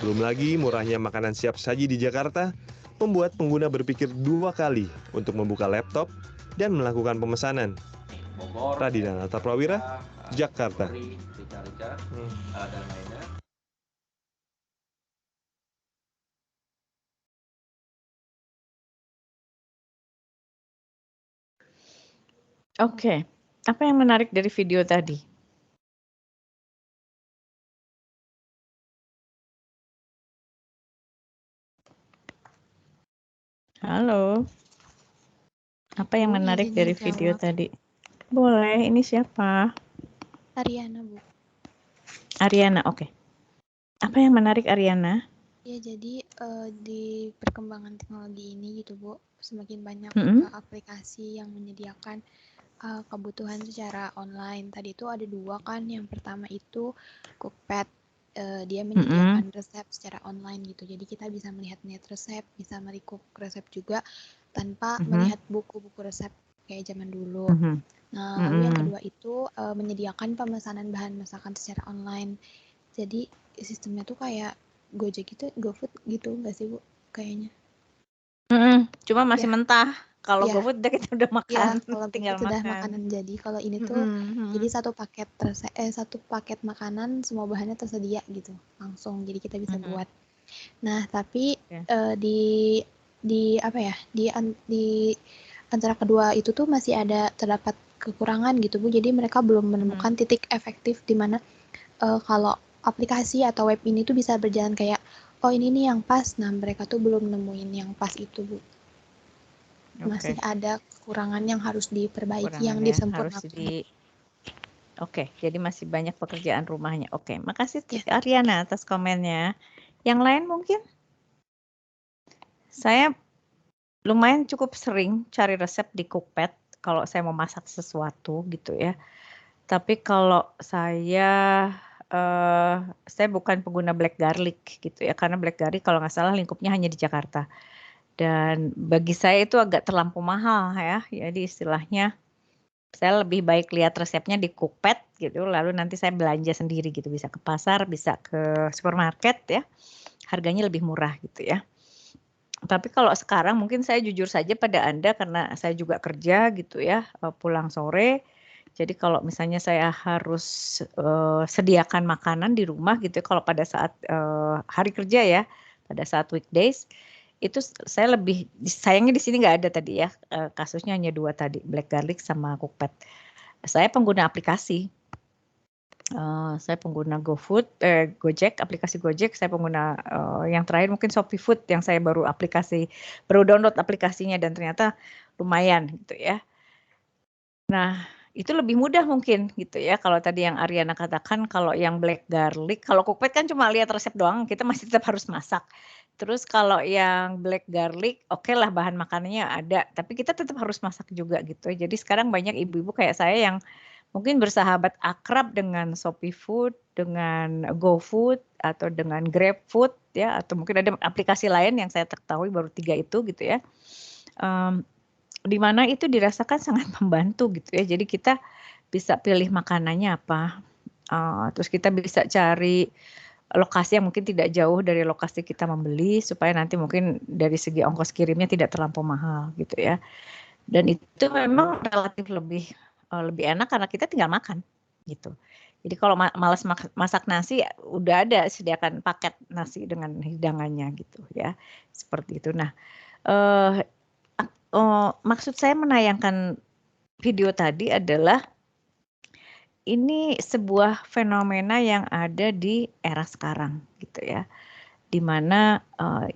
Belum lagi murahnya makanan siap saji di Jakarta membuat pengguna berpikir 2 kali untuk membuka laptop dan melakukan pemesanan. Radina Nata Prawira, Jakarta. Dan lainnya. Oke, apa yang menarik dari video tadi? Halo. Apa yang menarik dari video tadi? Boleh, ini siapa? Ariana, Bu. Ariana, oke. Apa yang menarik Ariana? Ya, jadi di perkembangan teknologi ini gitu, Bu, semakin banyak aplikasi yang menyediakan kebutuhan secara online. Tadi itu ada 2 kan. Yang pertama itu Cookpad. Dia menyediakan resep secara online gitu. Jadi kita bisa melihat resep, bisa merecook resep juga tanpa melihat buku-buku resep kayak zaman dulu. Nah, lalu yang kedua itu menyediakan pemesanan bahan masakan secara online. Jadi sistemnya tuh kayak Gojek gitu, GoFood gitu nggak sih Bu? Kayaknya. Cuma masih mentah. Kalau GoFood kita udah makan, kalau tinggal itu udah makan. makanan jadi. Kalau ini tuh jadi satu paket makanan semua bahannya tersedia gitu langsung. Jadi kita bisa buat. Nah tapi di apa ya di antara kedua itu tuh masih terdapat kekurangan gitu Bu. Jadi mereka belum menemukan titik efektif di mana kalau aplikasi atau web ini tuh bisa berjalan kayak oh ini nih yang pas. Nah mereka tuh belum nemuin yang pas itu Bu. masih ada kekurangan yang harus diperbaiki, yang Harus disempurnakan. Oke, jadi masih banyak pekerjaan rumahnya. Oke, makasih Ariana atas komennya. Yang lain mungkin? Saya lumayan cukup sering cari resep di Cookpad kalau saya mau masak sesuatu gitu ya. Tapi kalau saya bukan pengguna black garlic gitu ya, karena black garlic kalau nggak salah lingkupnya hanya di Jakarta. Dan bagi saya itu agak terlampau mahal ya. Jadi istilahnya saya lebih baik lihat resepnya di Cookpad gitu, lalu nanti saya belanja sendiri gitu, bisa ke pasar, bisa ke supermarket ya, harganya lebih murah gitu ya. Tapi kalau sekarang mungkin saya jujur saja pada Anda karena saya juga kerja gitu ya, pulang sore. Jadi kalau misalnya saya harus sediakan makanan di rumah gitu, kalau pada saat hari kerja ya, pada saat weekdays, itu saya lebih, sayangnya di sini nggak ada tadi ya, kasusnya hanya 2 tadi, black garlic sama Cookpad. Saya pengguna aplikasi. Saya pengguna GoFood, Gojek, aplikasi Gojek. Saya pengguna yang terakhir mungkin Shopee Food yang saya baru download aplikasinya dan ternyata lumayan gitu ya. Nah, itu lebih mudah mungkin gitu ya. Kalau tadi yang Ariana katakan kalau yang black garlic, kalau Cookpad kan cuma lihat resep doang, kita masih tetap harus masak. Terus kalau yang black garlic, oke lah bahan makanannya ada, tapi kita tetap harus masak juga gitu. Jadi sekarang banyak ibu-ibu kayak saya yang mungkin bersahabat akrab dengan Shopee Food, dengan GoFood, atau dengan GrabFood ya, atau mungkin ada aplikasi lain yang saya ketahui baru 3 itu gitu ya. Di mana itu dirasakan sangat membantu gitu ya. Jadi kita bisa pilih makanannya apa, terus kita bisa cari lokasi yang mungkin tidak jauh dari lokasi kita membeli supaya nanti mungkin dari segi ongkos kirimnya tidak terlampau mahal gitu ya. Dan itu memang relatif lebih enak karena kita tinggal makan gitu. Jadi kalau malas masak nasi udah ada sediakan paket nasi dengan hidangannya gitu ya. Seperti itu. Nah, maksud saya menayangkan video tadi adalah ini sebuah fenomena yang ada di era sekarang gitu ya, di mana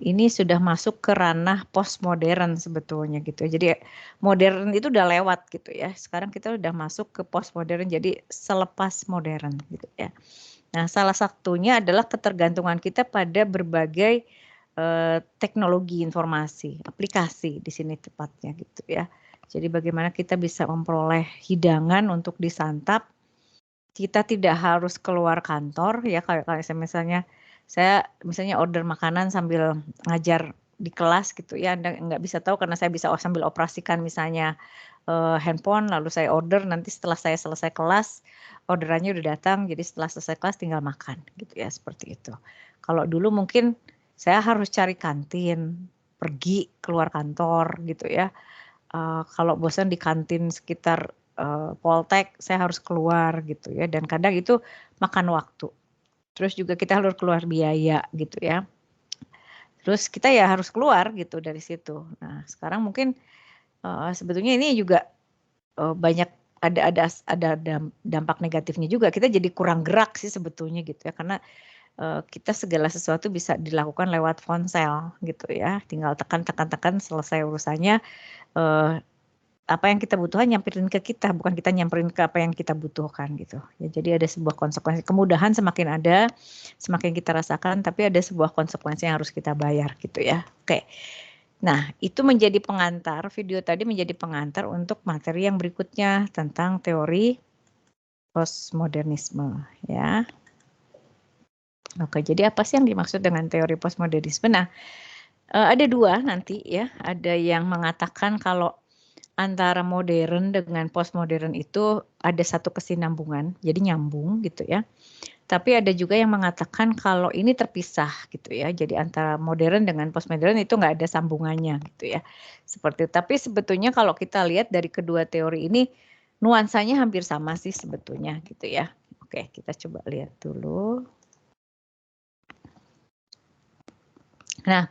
ini sudah masuk ke ranah postmodern sebetulnya gitu ya. Jadi modern itu udah lewat gitu ya, sekarang kita udah masuk ke postmodern, jadi selepas modern gitu ya. Nah, salah satunya adalah ketergantungan kita pada berbagai teknologi informasi, aplikasi di sini tepatnya gitu ya. Jadi bagaimana kita bisa memperoleh hidangan untuk disantap, kita tidak harus keluar kantor ya, kayak saya misalnya order makanan sambil ngajar di kelas gitu ya, Anda nggak bisa tahu karena saya bisa sambil operasikan misalnya handphone, lalu saya order, nanti setelah saya selesai kelas orderannya udah datang, jadi setelah selesai kelas tinggal makan gitu ya, seperti itu. Kalau dulu mungkin saya harus cari kantin, pergi keluar kantor gitu ya. Kalau bosan di kantin sekitar Poltek, saya harus keluar gitu ya, dan kadang itu makan waktu. Terus juga kita harus keluar biaya gitu ya. Terus kita ya harus keluar gitu dari situ. Nah, sekarang mungkin sebetulnya ini juga banyak ada dampak negatifnya juga. Kita jadi kurang gerak sih sebetulnya gitu ya, karena kita segala sesuatu bisa dilakukan lewat ponsel gitu ya. Tinggal tekan selesai urusannya. Apa yang kita butuhkan nyamperin ke kita, bukan kita nyamperin ke apa yang kita butuhkan gitu. Ya, jadi ada sebuah konsekuensi, kemudahan semakin ada, semakin kita rasakan, tapi ada sebuah konsekuensi yang harus kita bayar gitu ya. Oke. Nah, itu menjadi pengantar, video tadi menjadi pengantar untuk materi yang berikutnya tentang teori postmodernisme ya. Oke, jadi apa sih yang dimaksud dengan teori postmodernisme? Nah, ada 2 nanti ya, ada yang mengatakan kalau antara modern dengan postmodern itu ada satu kesinambungan, jadi nyambung gitu ya. Tapi ada juga yang mengatakan kalau ini terpisah gitu ya, jadi antara modern dengan postmodern itu nggak ada sambungannya gitu ya. Seperti itu. Tapi sebetulnya kalau kita lihat dari kedua teori ini nuansanya hampir sama sih sebetulnya gitu ya. Oke, kita coba lihat dulu. Nah,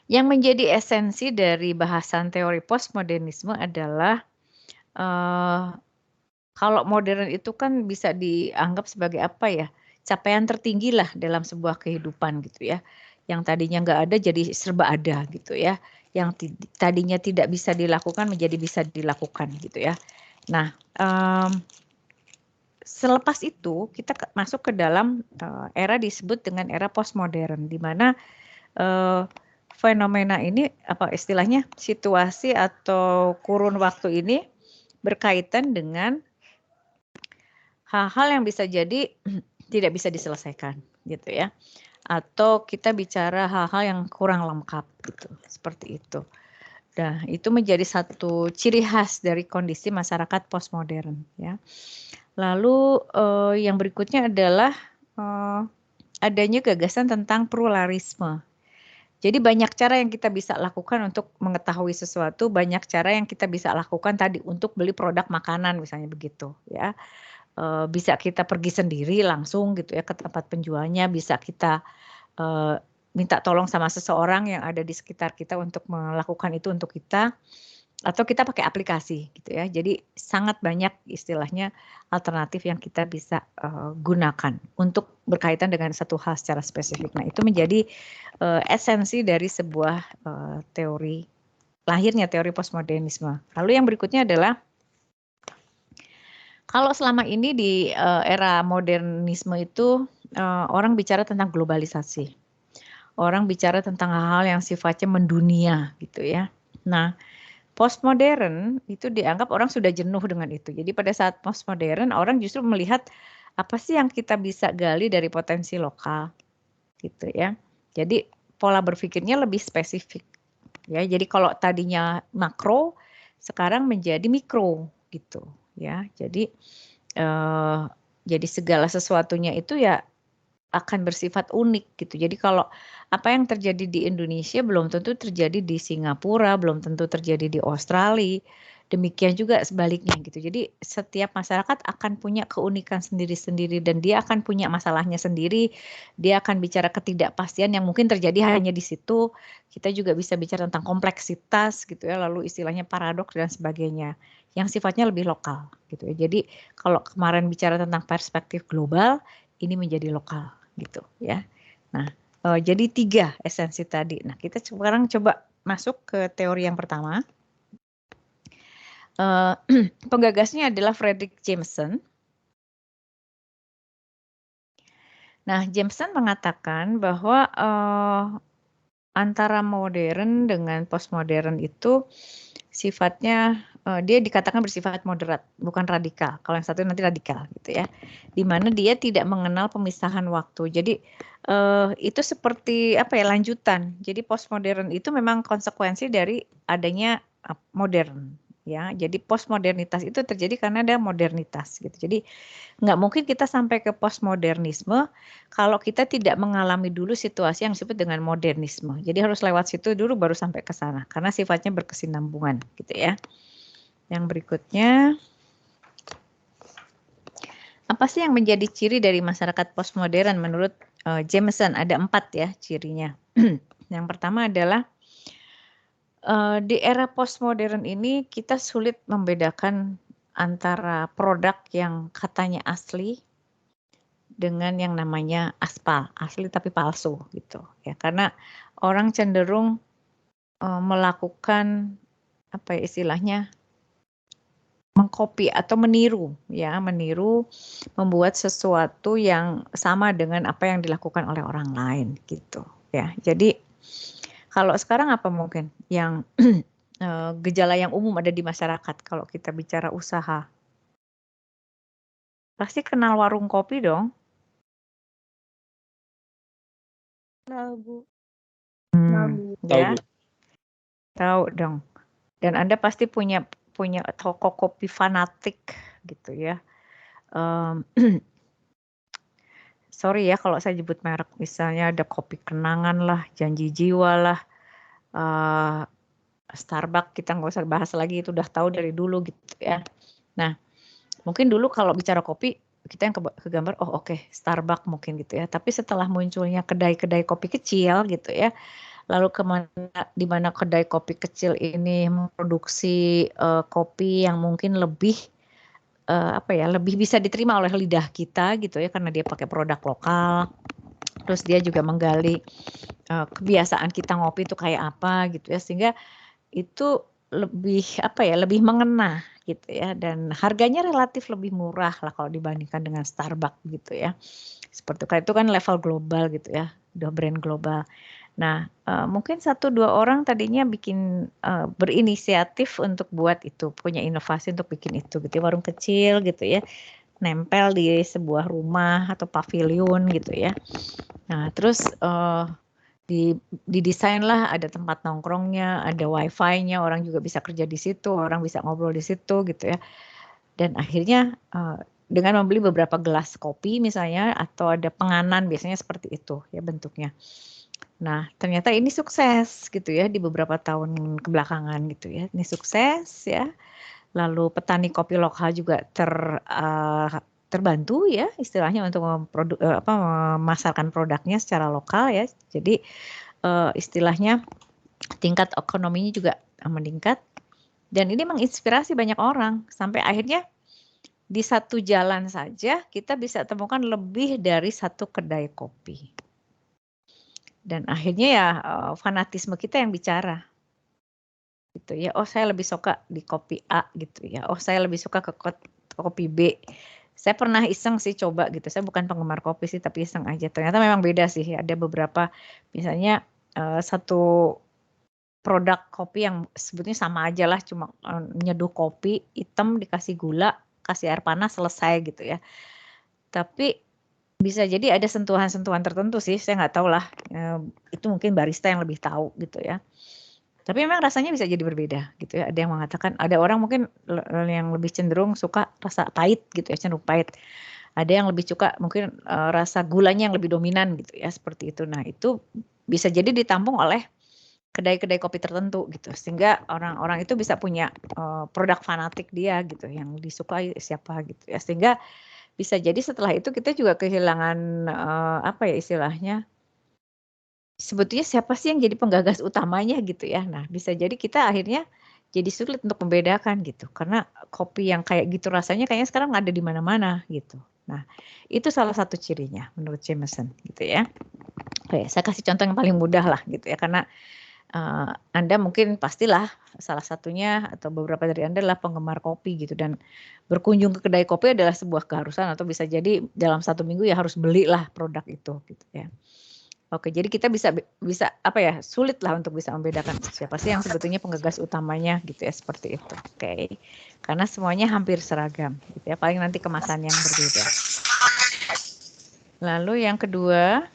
yang menjadi esensi dari bahasan teori postmodernisme adalah kalau modern itu kan bisa dianggap sebagai apa ya, capaian tertinggi lah dalam sebuah kehidupan gitu ya. Yang tadinya nggak ada jadi serba ada gitu ya. yang tadinya tidak bisa dilakukan menjadi bisa dilakukan gitu ya. Nah, selepas itu kita masuk ke dalam era disebut dengan era postmodern, di mana fenomena ini apa istilahnya situasi atau kurun waktu ini berkaitan dengan hal-hal yang bisa jadi tidak bisa diselesaikan gitu ya. Atau kita bicara hal-hal yang kurang lengkap gitu, seperti itu. Nah, itu menjadi satu ciri khas dari kondisi masyarakat postmodern ya. Lalu yang berikutnya adalah adanya gagasan tentang pluralisme. Jadi banyak cara yang kita bisa lakukan untuk mengetahui sesuatu, banyak cara yang kita bisa lakukan tadi untuk beli produk makanan misalnya begitu ya. Bisa kita pergi sendiri langsung gitu ya ke tempat penjualnya, bisa kita minta tolong sama seseorang yang ada di sekitar kita untuk melakukan itu untuk kita, atau kita pakai aplikasi gitu ya. Jadi sangat banyak istilahnya alternatif yang kita bisa gunakan untuk berkaitan dengan satu hal secara spesifik. Nah, itu menjadi esensi dari sebuah teori, lahirnya teori postmodernisme. Lalu yang berikutnya adalah kalau selama ini di era modernisme itu orang bicara tentang globalisasi. Orang bicara tentang hal-hal yang sifatnya mendunia gitu ya. Nah, postmodern itu dianggap orang sudah jenuh dengan itu. Jadi pada saat postmodern orang justru melihat apa sih yang kita bisa gali dari potensi lokal gitu ya. Jadi pola berpikirnya lebih spesifik ya. Jadi kalau tadinya makro sekarang menjadi mikro gitu ya. Jadi segala sesuatunya itu ya akan bersifat unik gitu. Jadi kalau apa yang terjadi di Indonesia belum tentu terjadi di Singapura, belum tentu terjadi di Australia. Demikian juga sebaliknya gitu. Jadi setiap masyarakat akan punya keunikan sendiri-sendiri dan dia akan punya masalahnya sendiri. Dia akan bicara ketidakpastian yang mungkin terjadi hanya di situ. Kita juga bisa bicara tentang kompleksitas gitu ya, lalu istilahnya paradoks dan sebagainya yang sifatnya lebih lokal gitu ya. Jadi kalau kemarin bicara tentang perspektif global, ini menjadi lokal gitu ya. Nah, jadi 3 esensi tadi. Nah, kita sekarang coba masuk ke teori yang pertama. Penggagasnya adalah Fredric Jameson. Nah, Jameson mengatakan bahwa antara modern dengan postmodern itu sifatnya dia dikatakan bersifat moderat, bukan radikal. Kalau yang satu nanti radikal gitu ya. Di mana dia tidak mengenal pemisahan waktu. Jadi itu seperti apa ya, lanjutan. Jadi postmodern itu memang konsekuensi dari adanya modern ya. Jadi postmodernitas itu terjadi karena ada modernitas gitu. Jadi nggak mungkin kita sampai ke postmodernisme kalau kita tidak mengalami dulu situasi yang disebut dengan modernisme. Jadi harus lewat situ dulu baru sampai ke sana karena sifatnya berkesinambungan gitu ya. Yang berikutnya, apa sih yang menjadi ciri dari masyarakat postmodern menurut Jameson? Ada 4 ya cirinya. Yang pertama adalah di era postmodern ini kita sulit membedakan antara produk yang katanya asli dengan yang namanya aspal, asli tapi palsu gitu ya. Karena orang cenderung melakukan apa ya istilahnya, mengcopy atau meniru ya, meniru membuat sesuatu yang sama dengan apa yang dilakukan oleh orang lain gitu ya. Jadi kalau sekarang apa mungkin yang gejala yang umum ada di masyarakat kalau kita bicara usaha? Pasti kenal warung kopi dong. Kenal, Bu. Ya. Tahu dong. Dan Anda pasti punya toko kopi fanatik gitu ya. Sorry ya kalau saya sebut merek, misalnya ada Kopi Kenangan lah, Janji Jiwa lah, Starbucks kita nggak usah bahas lagi, itu udah tahu dari dulu gitu ya. Nah, mungkin dulu kalau bicara kopi kita yang kegambar, oh oke, Starbucks mungkin gitu ya. Tapi setelah munculnya kedai-kedai kopi kecil gitu ya, lalu di mana kedai kopi kecil ini memproduksi kopi yang mungkin lebih lebih bisa diterima oleh lidah kita gitu ya, karena dia pakai produk lokal. Terus dia juga menggali kebiasaan kita ngopi itu kayak apa gitu ya, sehingga itu lebih apa ya, lebih mengena gitu ya, dan harganya relatif lebih murah lah kalau dibandingkan dengan Starbucks gitu ya. Seperti itu kan level global gitu ya, udah brand global. Nah, mungkin 1-2 orang tadinya bikin berinisiatif untuk buat itu, punya inovasi untuk bikin itu gitu ya, warung kecil gitu ya, nempel di sebuah rumah atau pavilion gitu ya. Nah, terus didesain lah, ada tempat nongkrongnya, ada wifi-nya, orang juga bisa kerja di situ, orang bisa ngobrol di situ gitu ya. Dan akhirnya dengan membeli beberapa gelas kopi misalnya, atau ada penganan, biasanya seperti itu ya bentuknya. Nah, ternyata ini sukses gitu ya di beberapa tahun kebelakangan gitu ya. Ini sukses ya. Lalu petani kopi lokal juga terbantu ya istilahnya untuk memasarkan produknya secara lokal ya. Jadi istilahnya tingkat ekonominya juga meningkat. Dan ini menginspirasi banyak orang sampai akhirnya di satu jalan saja kita bisa temukan lebih dari 1 kedai kopi. Dan akhirnya ya fanatisme kita yang bicara gitu ya. Oh, saya lebih suka di kopi A gitu ya. Oh, saya lebih suka ke kopi B. Saya pernah iseng sih coba gitu. Saya bukan penggemar kopi sih, tapi iseng aja. Ternyata memang beda sih. Ada beberapa misalnya satu produk kopi yang sebetulnya sama aja lah, cuma nyeduh kopi hitam dikasih gula, kasih air panas, selesai gitu ya. Tapi bisa jadi ada sentuhan-sentuhan tertentu sih, saya nggak tahu lah, itu mungkin barista yang lebih tahu gitu ya. Tapi memang rasanya bisa jadi berbeda gitu ya. Ada yang mengatakan, ada orang mungkin yang lebih cenderung suka rasa pahit gitu ya, cenderung pahit. Ada yang lebih suka mungkin rasa gulanya yang lebih dominan gitu ya, seperti itu. Nah, itu bisa jadi ditampung oleh kedai-kedai kopi tertentu gitu, sehingga orang-orang itu bisa punya produk fanatik dia gitu, yang disukai siapa gitu ya, sehingga bisa jadi setelah itu kita juga kehilangan apa ya istilahnya, sebetulnya siapa sih yang jadi penggagas utamanya gitu ya. Nah, bisa jadi kita akhirnya jadi sulit untuk membedakan gitu, karena kopi yang kayak gitu rasanya kayaknya sekarang ada di mana-mana gitu. Nah, itu salah satu cirinya menurut Jameson gitu ya. Oke, saya kasih contoh yang paling mudah lah gitu ya, karena Anda mungkin pastilah salah satunya atau beberapa dari Anda adalah penggemar kopi gitu, dan berkunjung ke kedai kopi adalah sebuah keharusan, atau bisa jadi dalam 1 minggu ya harus belilah produk itu gitu ya. Oke, jadi kita bisa apa ya, sulit lah untuk bisa membedakan siapa sih yang sebetulnya penggagas utamanya gitu ya, seperti itu. Oke, karena semuanya hampir seragam gitu ya, paling nanti kemasan yang berbeda. Lalu yang kedua,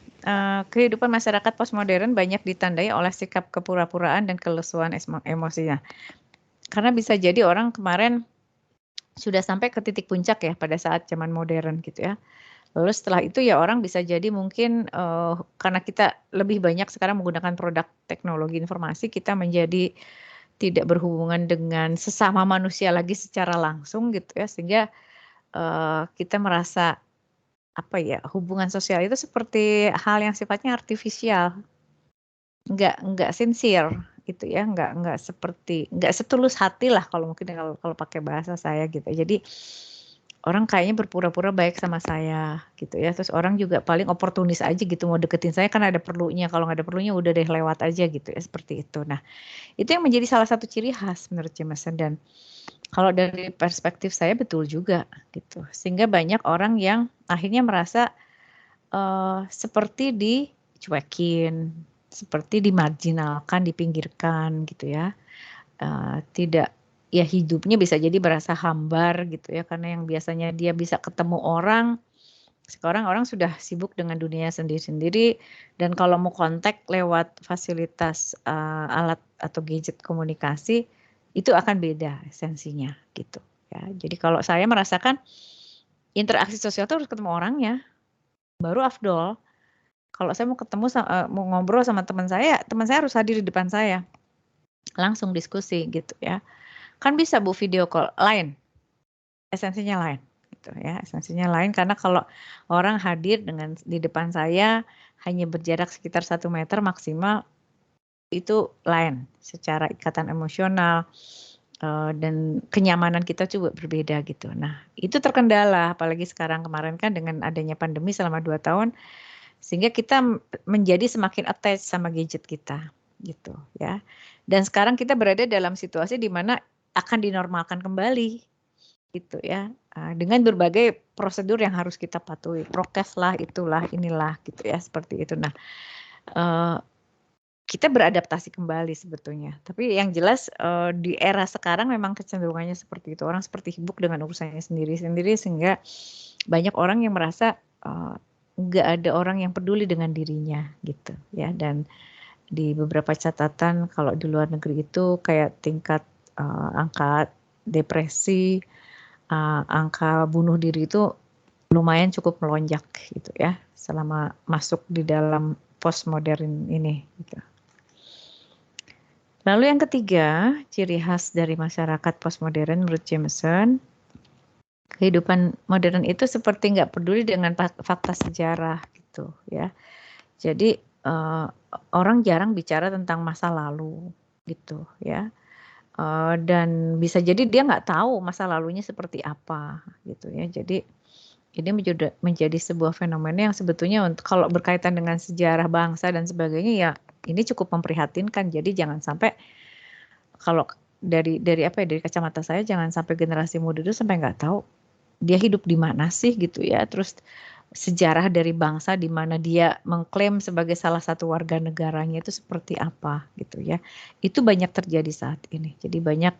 kehidupan masyarakat postmodern banyak ditandai oleh sikap kepura-puraan dan kelesuan emosinya. Karena bisa jadi orang kemarin sudah sampai ke titik puncak ya pada saat zaman modern gitu ya. Lalu setelah itu ya orang bisa jadi mungkin karena kita lebih banyak sekarang menggunakan produk teknologi informasi, kita menjadi tidak berhubungan dengan sesama manusia lagi secara langsung gitu ya, sehingga kita merasa apa ya, hubungan sosial itu seperti hal yang sifatnya artifisial, nggak sincere gitu ya, nggak setulus hati lah kalau mungkin kalau pakai bahasa saya gitu. Jadi orang kayaknya berpura-pura baik sama saya gitu ya, terus orang juga paling oportunis aja gitu, mau deketin saya kan ada perlunya, kalau nggak ada perlunya udah deh lewat aja gitu ya, seperti itu. Nah, itu yang menjadi salah satu ciri khas menurut Jameson, dan kalau dari perspektif saya betul juga gitu, sehingga banyak orang yang akhirnya merasa seperti dicuekin, seperti dimarginalkan, dipinggirkan gitu ya, tidak ya, hidupnya bisa jadi berasa hambar gitu ya, karena yang biasanya dia bisa ketemu orang, sekarang orang sudah sibuk dengan dunia sendiri-sendiri, dan kalau mau kontak lewat fasilitas alat atau gadget komunikasi itu akan beda esensinya gitu ya. Jadi kalau saya merasakan interaksi sosial itu harus ketemu orangnya baru afdol. Kalau saya mau ketemu mau ngobrol sama teman saya harus hadir di depan saya, langsung diskusi gitu ya. Kan bisa Bu video call, lain, esensinya lain gitu ya, esensinya lain, karena kalau orang hadir di depan saya hanya berjarak sekitar 1 meter maksimal, itu lain secara ikatan emosional, dan kenyamanan kita juga berbeda gitu. Nah, itu terkendala apalagi sekarang, kemarin kan dengan adanya pandemi selama 2 tahun, Sehingga kita menjadi semakin attach sama gadget kita gitu ya. Dan sekarang kita berada dalam situasi di mana akan dinormalkan kembali gitu ya. Dengan berbagai prosedur yang harus kita patuhi, prokes lah, itulah, inilah gitu ya, seperti itu. Nah, kita beradaptasi kembali sebetulnya. Tapi yang jelas di era sekarang memang kecenderungannya seperti itu. Orang seperti sibuk dengan urusannya sendiri-sendiri sehingga banyak orang yang merasa nggak ada orang yang peduli dengan dirinya gitu ya. Dan di beberapa catatan kalau di luar negeri itu kayak tingkat angka depresi, angka bunuh diri itu lumayan cukup melonjak gitu ya selama masuk di dalam postmodern ini gitu. Lalu yang ketiga, ciri khas dari masyarakat postmodern menurut Jameson, kehidupan modern itu seperti nggak peduli dengan fakta sejarah gitu ya. Jadi orang jarang bicara tentang masa lalu gitu ya. Dan bisa jadi dia nggak tahu masa lalunya seperti apa gitu ya. Jadi ini menjadi sebuah fenomena yang sebetulnya kalau berkaitan dengan sejarah bangsa dan sebagainya ya ini cukup memprihatinkan. Jadi jangan sampai kalau dari kacamata saya jangan sampai generasi muda itu sampai nggak tahu dia hidup di mana sih gitu ya. Terus sejarah dari bangsa di mana dia mengklaim sebagai salah satu warga negaranya itu seperti apa gitu ya. Itu banyak terjadi saat ini. Jadi banyak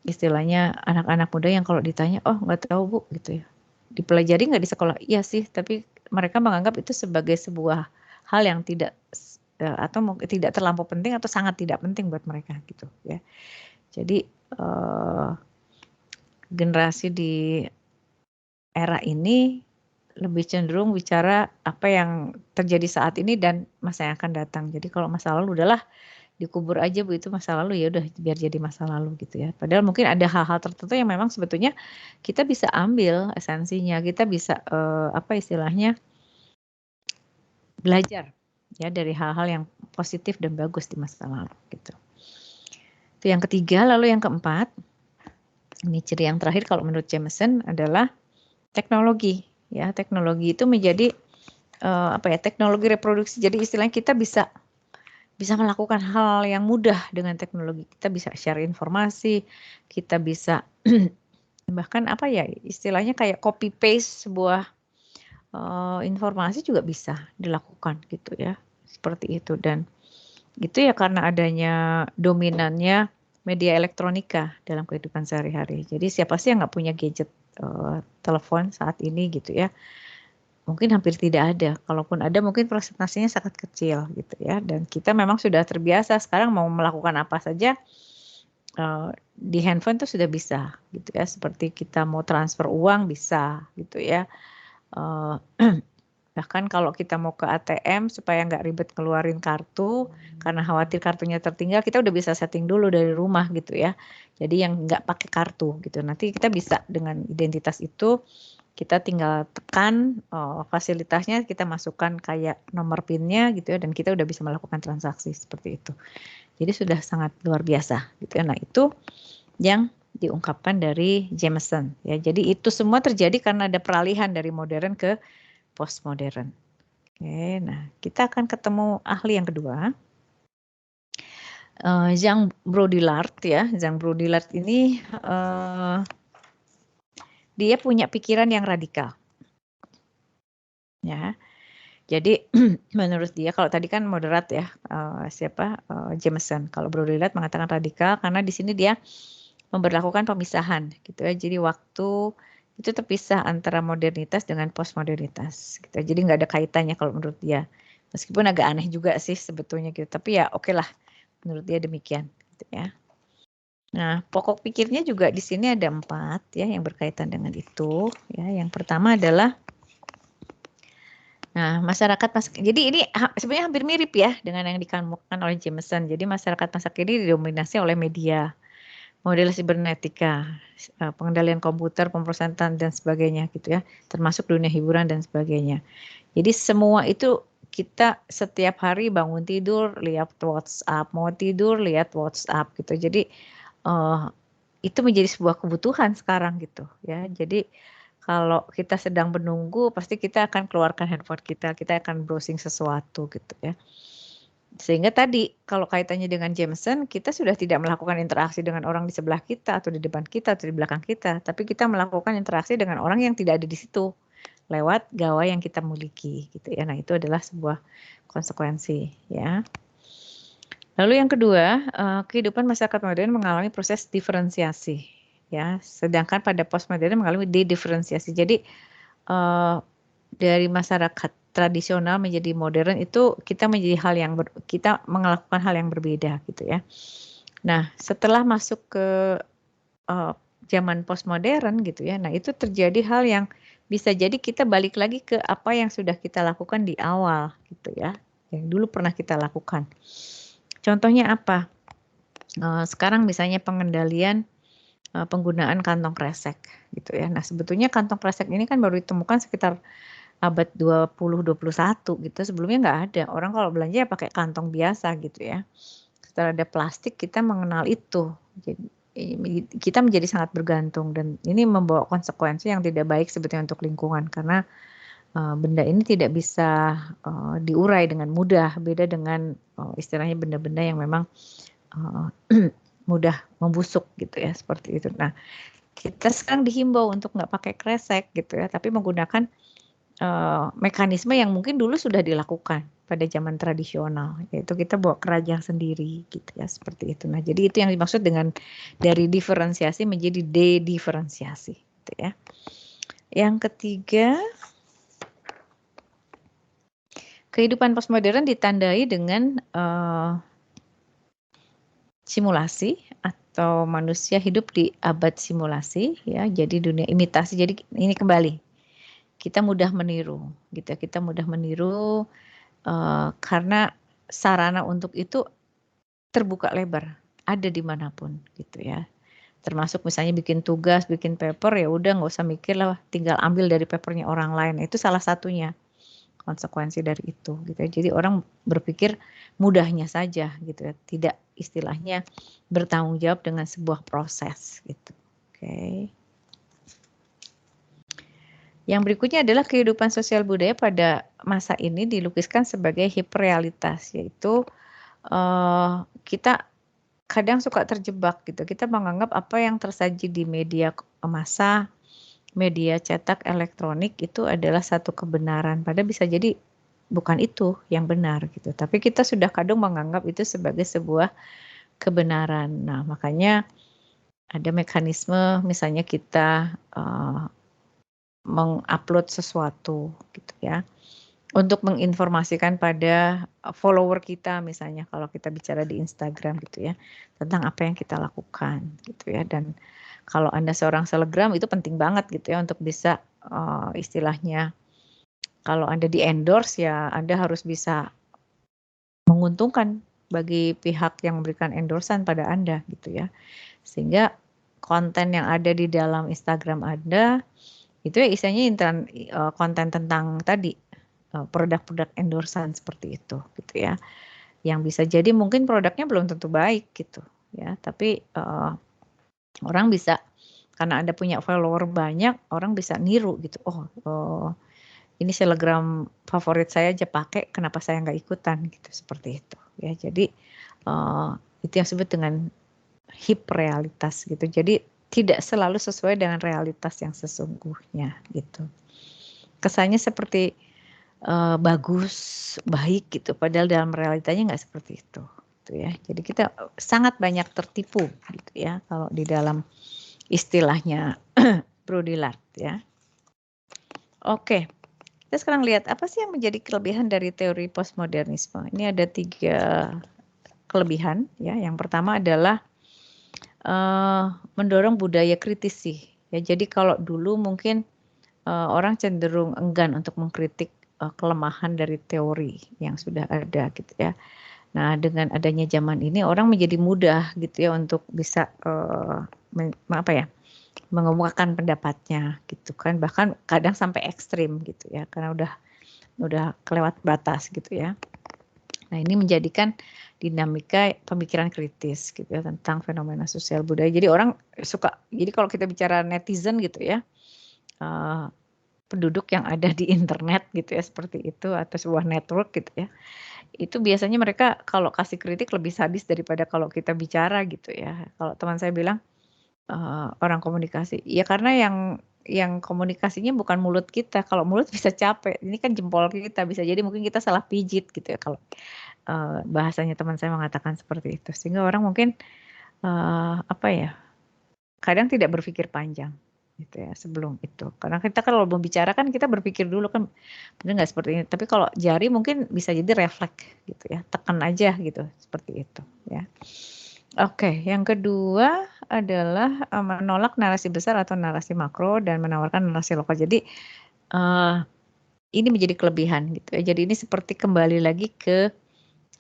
istilahnya anak-anak muda yang kalau ditanya, oh nggak tahu Bu gitu ya. Dipelajari nggak di sekolah? Iya sih, tapi mereka menganggap itu sebagai sebuah hal yang tidak atau tidak terlampau penting atau sangat tidak penting buat mereka gitu ya. Jadi generasi di era ini lebih cenderung bicara apa yang terjadi saat ini dan masa yang akan datang. Jadi kalau masa lalu udahlah dikubur aja Bu, itu masa lalu ya udah biar jadi masa lalu gitu ya. Padahal mungkin ada hal-hal tertentu yang memang sebetulnya kita bisa ambil esensinya, kita bisa apa istilahnya belajar ya dari hal-hal yang positif dan bagus di masa lalu gitu. Itu yang ketiga. Lalu yang keempat, ini ciri yang terakhir kalau menurut Jameson adalah teknologi ya. Teknologi itu menjadi teknologi reproduksi. Jadi istilahnya kita bisa melakukan hal yang mudah dengan teknologi. Kita bisa share informasi, kita bisa bahkan istilahnya kayak copy paste sebuah informasi juga bisa dilakukan gitu ya. Seperti itu. Dan itu ya karena adanya dominannya media elektronika dalam kehidupan sehari-hari. Jadi siapa sih yang nggak punya gadget telepon saat ini gitu ya. Mungkin hampir tidak ada. Kalaupun ada mungkin persentasenya sangat kecil gitu ya. Dan kita memang sudah terbiasa sekarang mau melakukan apa saja di handphone tuh sudah bisa gitu ya. Seperti kita mau transfer uang bisa gitu ya. Bahkan kalau kita mau ke ATM supaya nggak ribet keluarin kartu karena khawatir kartunya tertinggal, kita udah bisa setting dulu dari rumah gitu ya. Jadi yang nggak pakai kartu gitu. Nanti kita bisa dengan identitas itu kita tinggal tekan fasilitasnya, kita masukkan kayak nomor PIN-nya gitu ya, dan kita udah bisa melakukan transaksi seperti itu. Jadi sudah sangat luar biasa gitu ya. Nah itu yang diungkapkan dari Jameson ya. Jadi itu semua terjadi karena ada peralihan dari modern ke postmodern. Oke, nah kita akan ketemu ahli yang kedua. Jean Baudrillard ya. Jean Baudrillard ini dia punya pikiran yang radikal. Ya. Jadi menurut dia kalau tadi kan moderat ya, Jameson. Kalau Baudrillard mengatakan radikal karena di sini dia memberlakukan pemisahan gitu ya. Jadi waktu itu terpisah antara modernitas dengan postmodernitas gitu. Jadi nggak ada kaitannya kalau menurut dia. Meskipun agak aneh juga sih sebetulnya gitu. Tapi ya oke lah menurut dia demikian gitu ya. Nah, pokok pikirnya juga di sini ada 4 ya yang berkaitan dengan itu ya. Yang pertama adalah jadi ini sebenarnya hampir mirip ya dengan yang dikemukakan oleh Jameson. Jadi masyarakat masa kini didominasi oleh media, model sibernetika, pengendalian komputer, pemrosesan dan sebagainya gitu ya. Termasuk dunia hiburan dan sebagainya. Jadi semua itu kita setiap hari bangun tidur lihat WhatsApp, mau tidur lihat WhatsApp gitu. Jadi itu menjadi sebuah kebutuhan sekarang gitu ya. Jadi kalau kita sedang menunggu, pasti kita akan keluarkan handphone kita akan browsing sesuatu gitu ya. Sehingga tadi kalau kaitannya dengan Jameson, kita sudah tidak melakukan interaksi dengan orang di sebelah kita atau di depan kita atau di belakang kita, tapi kita melakukan interaksi dengan orang yang tidak ada di situ lewat gawai yang kita miliki gitu ya. Nah, itu adalah sebuah konsekuensi ya. Lalu yang kedua, kehidupan masyarakat modern mengalami proses diferensiasi ya, sedangkan pada postmodern mengalami de-diferensiasi. Jadi dari masyarakat tradisional menjadi modern itu kita menjadi kita melakukan hal yang berbeda gitu ya. Nah, setelah masuk ke zaman postmodern gitu ya, nah itu terjadi hal yang bisa jadi kita balik lagi ke apa yang sudah kita lakukan di awal gitu ya, yang dulu pernah kita lakukan. Contohnya apa? Sekarang misalnya pengendalian penggunaan kantong kresek gitu ya. Nah, sebetulnya kantong kresek ini kan baru ditemukan sekitar abad 20-21 gitu. Sebelumnya nggak ada. Orang kalau belanja ya pakai kantong biasa gitu ya. Setelah ada plastik kita mengenal itu. Jadi kita menjadi sangat bergantung dan ini membawa konsekuensi yang tidak baik sebetulnya untuk lingkungan karena benda ini tidak bisa diurai dengan mudah, beda dengan istilahnya benda-benda yang memang mudah membusuk gitu ya, seperti itu. Nah, kita sekarang dihimbau untuk nggak pakai kresek gitu ya, tapi menggunakan mekanisme yang mungkin dulu sudah dilakukan pada zaman tradisional, yaitu kita bawa keranjang sendiri gitu ya, seperti itu. Nah, jadi itu yang dimaksud dengan dari diferensiasi menjadi de-diferensiasi gitu ya. Yang ketiga, kehidupan postmodern ditandai dengan simulasi atau manusia hidup di abad simulasi ya, jadi dunia imitasi. Jadi ini kembali kita mudah meniru gitu ya, kita mudah meniru karena sarana untuk itu terbuka lebar, ada dimanapun gitu ya. Termasuk misalnya bikin tugas, bikin paper, ya udah nggak usah mikir lah, tinggal ambil dari papernya orang lain. Itu salah satunya konsekuensi dari itu gitu ya. Jadi orang berpikir mudahnya saja gitu ya, tidak istilahnya bertanggung jawab dengan sebuah proses gitu. Oke. Yang berikutnya adalah kehidupan sosial budaya pada masa ini dilukiskan sebagai hiperrealitas, yaitu kita kadang suka terjebak gitu. Kita menganggap apa yang tersaji di media massa, media cetak, elektronik itu adalah satu kebenaran. Padahal bisa jadi bukan itu yang benar gitu. Tapi kita sudah kadang menganggap itu sebagai sebuah kebenaran. Nah, makanya ada mekanisme misalnya kita mengupload sesuatu gitu ya. Untuk menginformasikan pada follower kita misalnya kalau kita bicara di Instagram gitu ya, tentang apa yang kita lakukan gitu ya. Dan kalau Anda seorang selebgram itu penting banget gitu ya untuk bisa istilahnya kalau Anda di-endorse ya Anda harus bisa menguntungkan bagi pihak yang memberikan endorsan pada Anda gitu ya. Sehingga konten yang ada di dalam Instagram Anda itu ya istilahnya konten tentang tadi produk-produk endorsan seperti itu gitu ya, yang bisa jadi mungkin produknya belum tentu baik gitu ya, tapi orang bisa karena Anda punya follower banyak, orang bisa niru gitu. Oh, ini selebgram favorit saya aja pakai, kenapa saya nggak ikutan gitu, seperti itu ya. Jadi itu yang disebut dengan hiperrealitas gitu. Jadi tidak selalu sesuai dengan realitas yang sesungguhnya gitu. Kesannya seperti bagus, baik gitu, padahal dalam realitanya nggak seperti itu gitu ya. Jadi kita sangat banyak tertipu gitu ya kalau di dalam istilahnya Bro Dillard ya. Oke, kita sekarang lihat apa sih yang menjadi kelebihan dari teori postmodernisme. Ini ada 3 kelebihan ya. Yang pertama adalah mendorong budaya kritis sih ya. Jadi kalau dulu mungkin orang cenderung enggan untuk mengkritik kelemahan dari teori yang sudah ada gitu ya. Nah, dengan adanya zaman ini orang menjadi mudah gitu ya untuk bisa mengemukakan pendapatnya gitu kan, bahkan kadang sampai ekstrim gitu ya, karena udah kelewat batas gitu ya. Nah, ini menjadikan dinamika pemikiran kritis gitu ya tentang fenomena sosial budaya. Jadi orang suka, jadi kalau kita bicara netizen gitu ya, penduduk yang ada di internet gitu ya, seperti itu, atau sebuah network gitu ya. Itu biasanya mereka kalau kasih kritik lebih sadis daripada kalau kita bicara gitu ya. Kalau teman saya bilang, orang komunikasi, ya karena yang komunikasinya bukan mulut kita, kalau mulut bisa capek, ini kan jempol kita, bisa jadi mungkin kita salah pijit gitu ya kalau, bahasanya teman saya mengatakan seperti itu. Sehingga orang mungkin, apa ya, kadang tidak berpikir panjang gitu ya sebelum itu. Karena kita kalau mau bicara kan kita berpikir dulu kan, bener nggak seperti ini. Tapi kalau jari mungkin bisa jadi refleks gitu ya, tekan aja gitu, seperti itu ya. Oke, yang kedua adalah menolak narasi besar atau narasi makro dan menawarkan narasi lokal. Jadi ini menjadi kelebihan gitu ya. Jadi ini seperti kembali lagi ke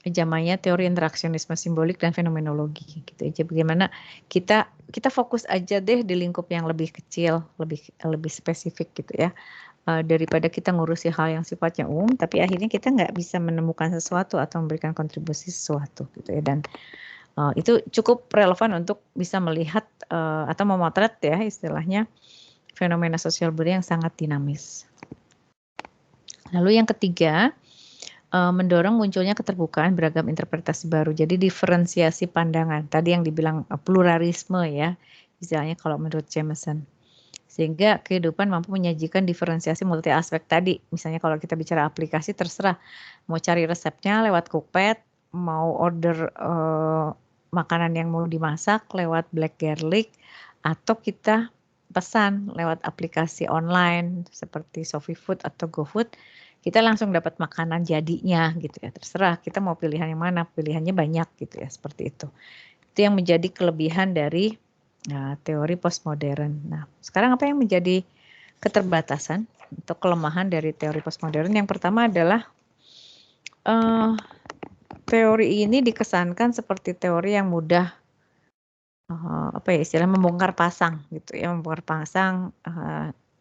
zamannya teori interaksionisme simbolik dan fenomenologi gitu ya. Bagaimana kita fokus aja deh di lingkup yang lebih kecil, lebih spesifik gitu ya. Daripada kita ngurusi hal yang sifatnya umum, tapi akhirnya kita nggak bisa menemukan sesuatu atau memberikan kontribusi sesuatu gitu ya. Dan itu cukup relevan untuk bisa melihat atau memotret ya istilahnya fenomena sosial budaya yang sangat dinamis. Lalu yang ketiga, mendorong munculnya keterbukaan beragam interpretasi baru. Jadi diferensiasi pandangan. Tadi yang dibilang pluralisme ya, istilahnya kalau menurut Jameson. Sehingga kehidupan mampu menyajikan diferensiasi multi aspek tadi. Misalnya kalau kita bicara aplikasi terserah mau cari resepnya lewat Cookpad, mau order makanan yang mau dimasak lewat Black Garlic, atau kita pesan lewat aplikasi online seperti ShopeeFood atau GoFood, kita langsung dapat makanan jadinya gitu ya. Terserah kita mau pilihan yang mana, pilihannya banyak gitu ya, seperti itu. Itu yang menjadi kelebihan dari teori postmodern. Nah, sekarang apa yang menjadi keterbatasan atau kelemahan dari teori postmodern? Yang pertama adalah teori ini dikesankan seperti teori yang mudah istilah membongkar pasang gitu ya, membongkar pasang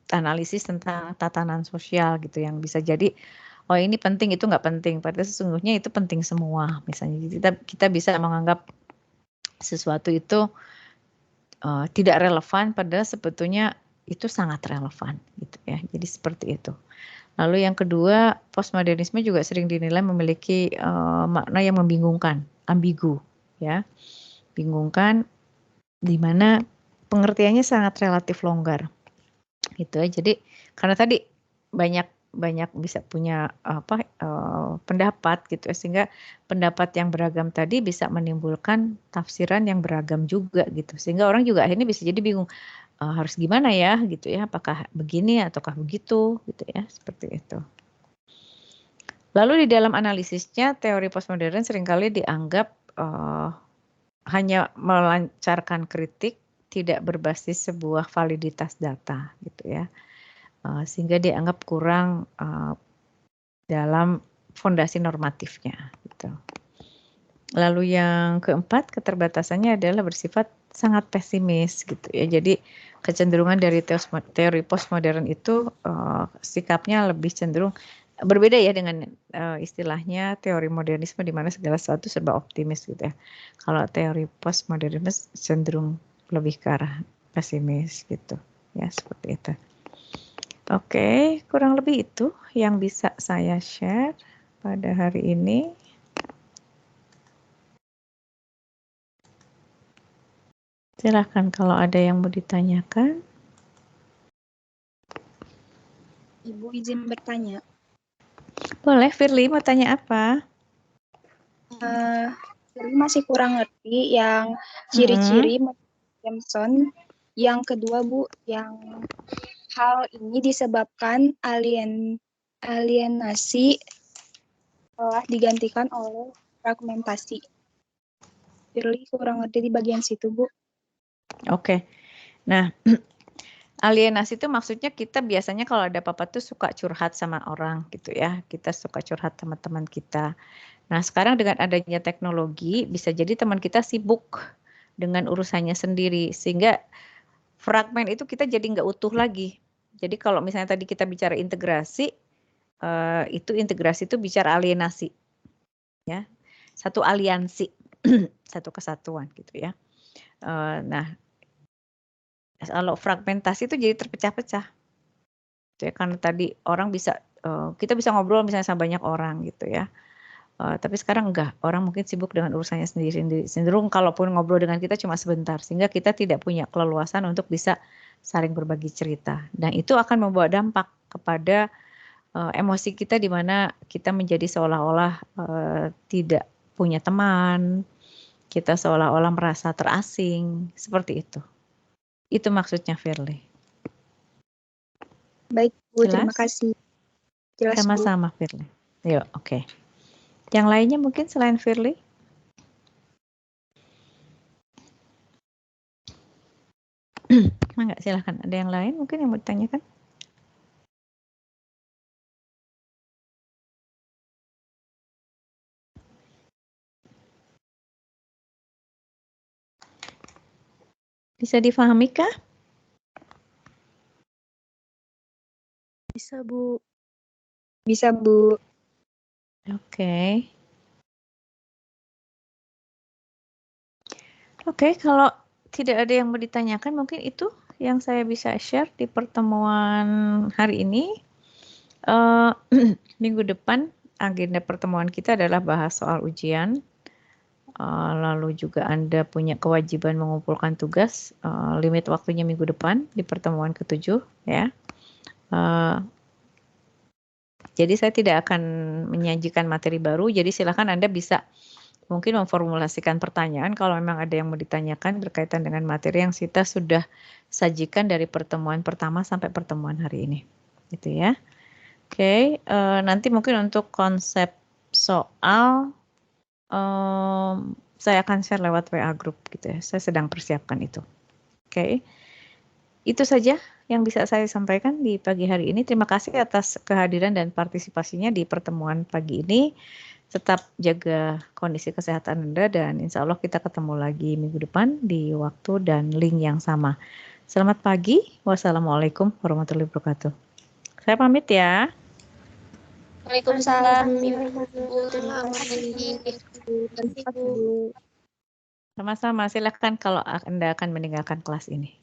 analisis tentang tatanan sosial gitu yang bisa jadi oh ini penting itu nggak penting, padahal sesungguhnya itu penting semua. Misalnya kita bisa menganggap sesuatu itu tidak relevan, padahal sebetulnya itu sangat relevan gitu ya. Jadi seperti itu. Lalu yang kedua, postmodernisme juga sering dinilai memiliki makna yang membingungkan, ambigu ya. Bingungkan di mana pengertiannya sangat relatif longgar. Gitu ya. Jadi karena tadi banyak bisa punya pendapat gitu ya, sehingga pendapat yang beragam tadi bisa menimbulkan tafsiran yang beragam juga gitu. Sehingga orang juga akhirnya bisa jadi bingung harus gimana ya gitu ya, apakah begini ataukah begitu gitu ya, seperti itu. Lalu di dalam analisisnya teori postmodern seringkali dianggap hanya melancarkan kritik, tidak berbasis sebuah validitas data gitu ya, sehingga dianggap kurang dalam fondasi normatifnya gitu. Lalu yang keempat, keterbatasannya adalah bersifat sangat pesimis gitu ya. Jadi kecenderungan dari teori postmodern itu sikapnya lebih cenderung berbeda ya dengan istilahnya teori modernisme di mana segala sesuatu serba optimis gitu ya. Kalau teori postmodernisme cenderung lebih ke arah pesimis gitu ya, seperti itu. Oke, kurang lebih itu yang bisa saya share pada hari ini. Silahkan kalau ada yang mau ditanyakan. Ibu izin bertanya. Boleh, Firly mau tanya apa? Firly masih kurang ngerti yang ciri-ciri Jameson. Yang kedua Bu, yang hal ini disebabkan alienasi telah digantikan oleh fragmentasi. Firly kurang ngerti di bagian situ Bu. Oke, nah alienasi itu maksudnya kita biasanya kalau ada apa-apa tuh suka curhat sama orang gitu ya. Kita suka curhat sama teman kita. Nah sekarang dengan adanya teknologi bisa jadi teman kita sibuk dengan urusannya sendiri. Sehingga fragmen itu kita jadi nggak utuh lagi. Jadi kalau misalnya tadi kita bicara integrasi, itu integrasi itu bicara alienasi. Ya, satu aliansi, satu kesatuan gitu ya. Nah, kalau fragmentasi itu jadi terpecah-pecah Ya, karena tadi orang bisa, kita bisa ngobrol misalnya sama banyak orang gitu ya. Tapi sekarang enggak, orang mungkin sibuk dengan urusannya sendiri-sendiri. Cenderung kalaupun ngobrol dengan kita cuma sebentar, sehingga kita tidak punya keleluasan untuk bisa saling berbagi cerita. Dan itu akan membawa dampak kepada emosi kita di mana kita menjadi seolah-olah tidak punya teman, kita seolah-olah merasa terasing, seperti itu. Itu maksudnya Firly. Baik Bu, Jelas? terima kasih. Jelas Bu. Sama-sama Firly. Yuk, oke. Yang lainnya mungkin selain Firly? Enggak, silahkan. Ada yang lain mungkin yang mau ditanyakan? Bisa difahami kah? Bisa, Bu. Bisa, Bu. Oke. Oke, kalau tidak ada yang mau ditanyakan, mungkin itu yang saya bisa share di pertemuan hari ini. Minggu depan agenda pertemuan kita adalah bahas soal ujian. Lalu juga Anda punya kewajiban mengumpulkan tugas. Limit waktunya minggu depan di pertemuan ke-7 ya. Jadi saya tidak akan menyajikan materi baru, jadi silakan Anda bisa mungkin memformulasikan pertanyaan kalau memang ada yang mau ditanyakan berkaitan dengan materi yang kita sudah sajikan dari pertemuan pertama sampai pertemuan hari ini. Gitu ya. Oke, nanti mungkin untuk konsep soal saya akan share lewat WA group gitu ya. Saya sedang persiapkan itu. Oke. Itu saja yang bisa saya sampaikan di pagi hari ini. Terima kasih atas kehadiran dan partisipasinya di pertemuan pagi ini. Tetap jaga kondisi kesehatan Anda dan insya Allah kita ketemu lagi minggu depan di waktu dan link yang sama. Selamat pagi. Wassalamualaikum warahmatullahi wabarakatuh. Saya pamit ya. Waalaikumsalam. Sama-sama. Silakan kalau Anda akan meninggalkan kelas ini.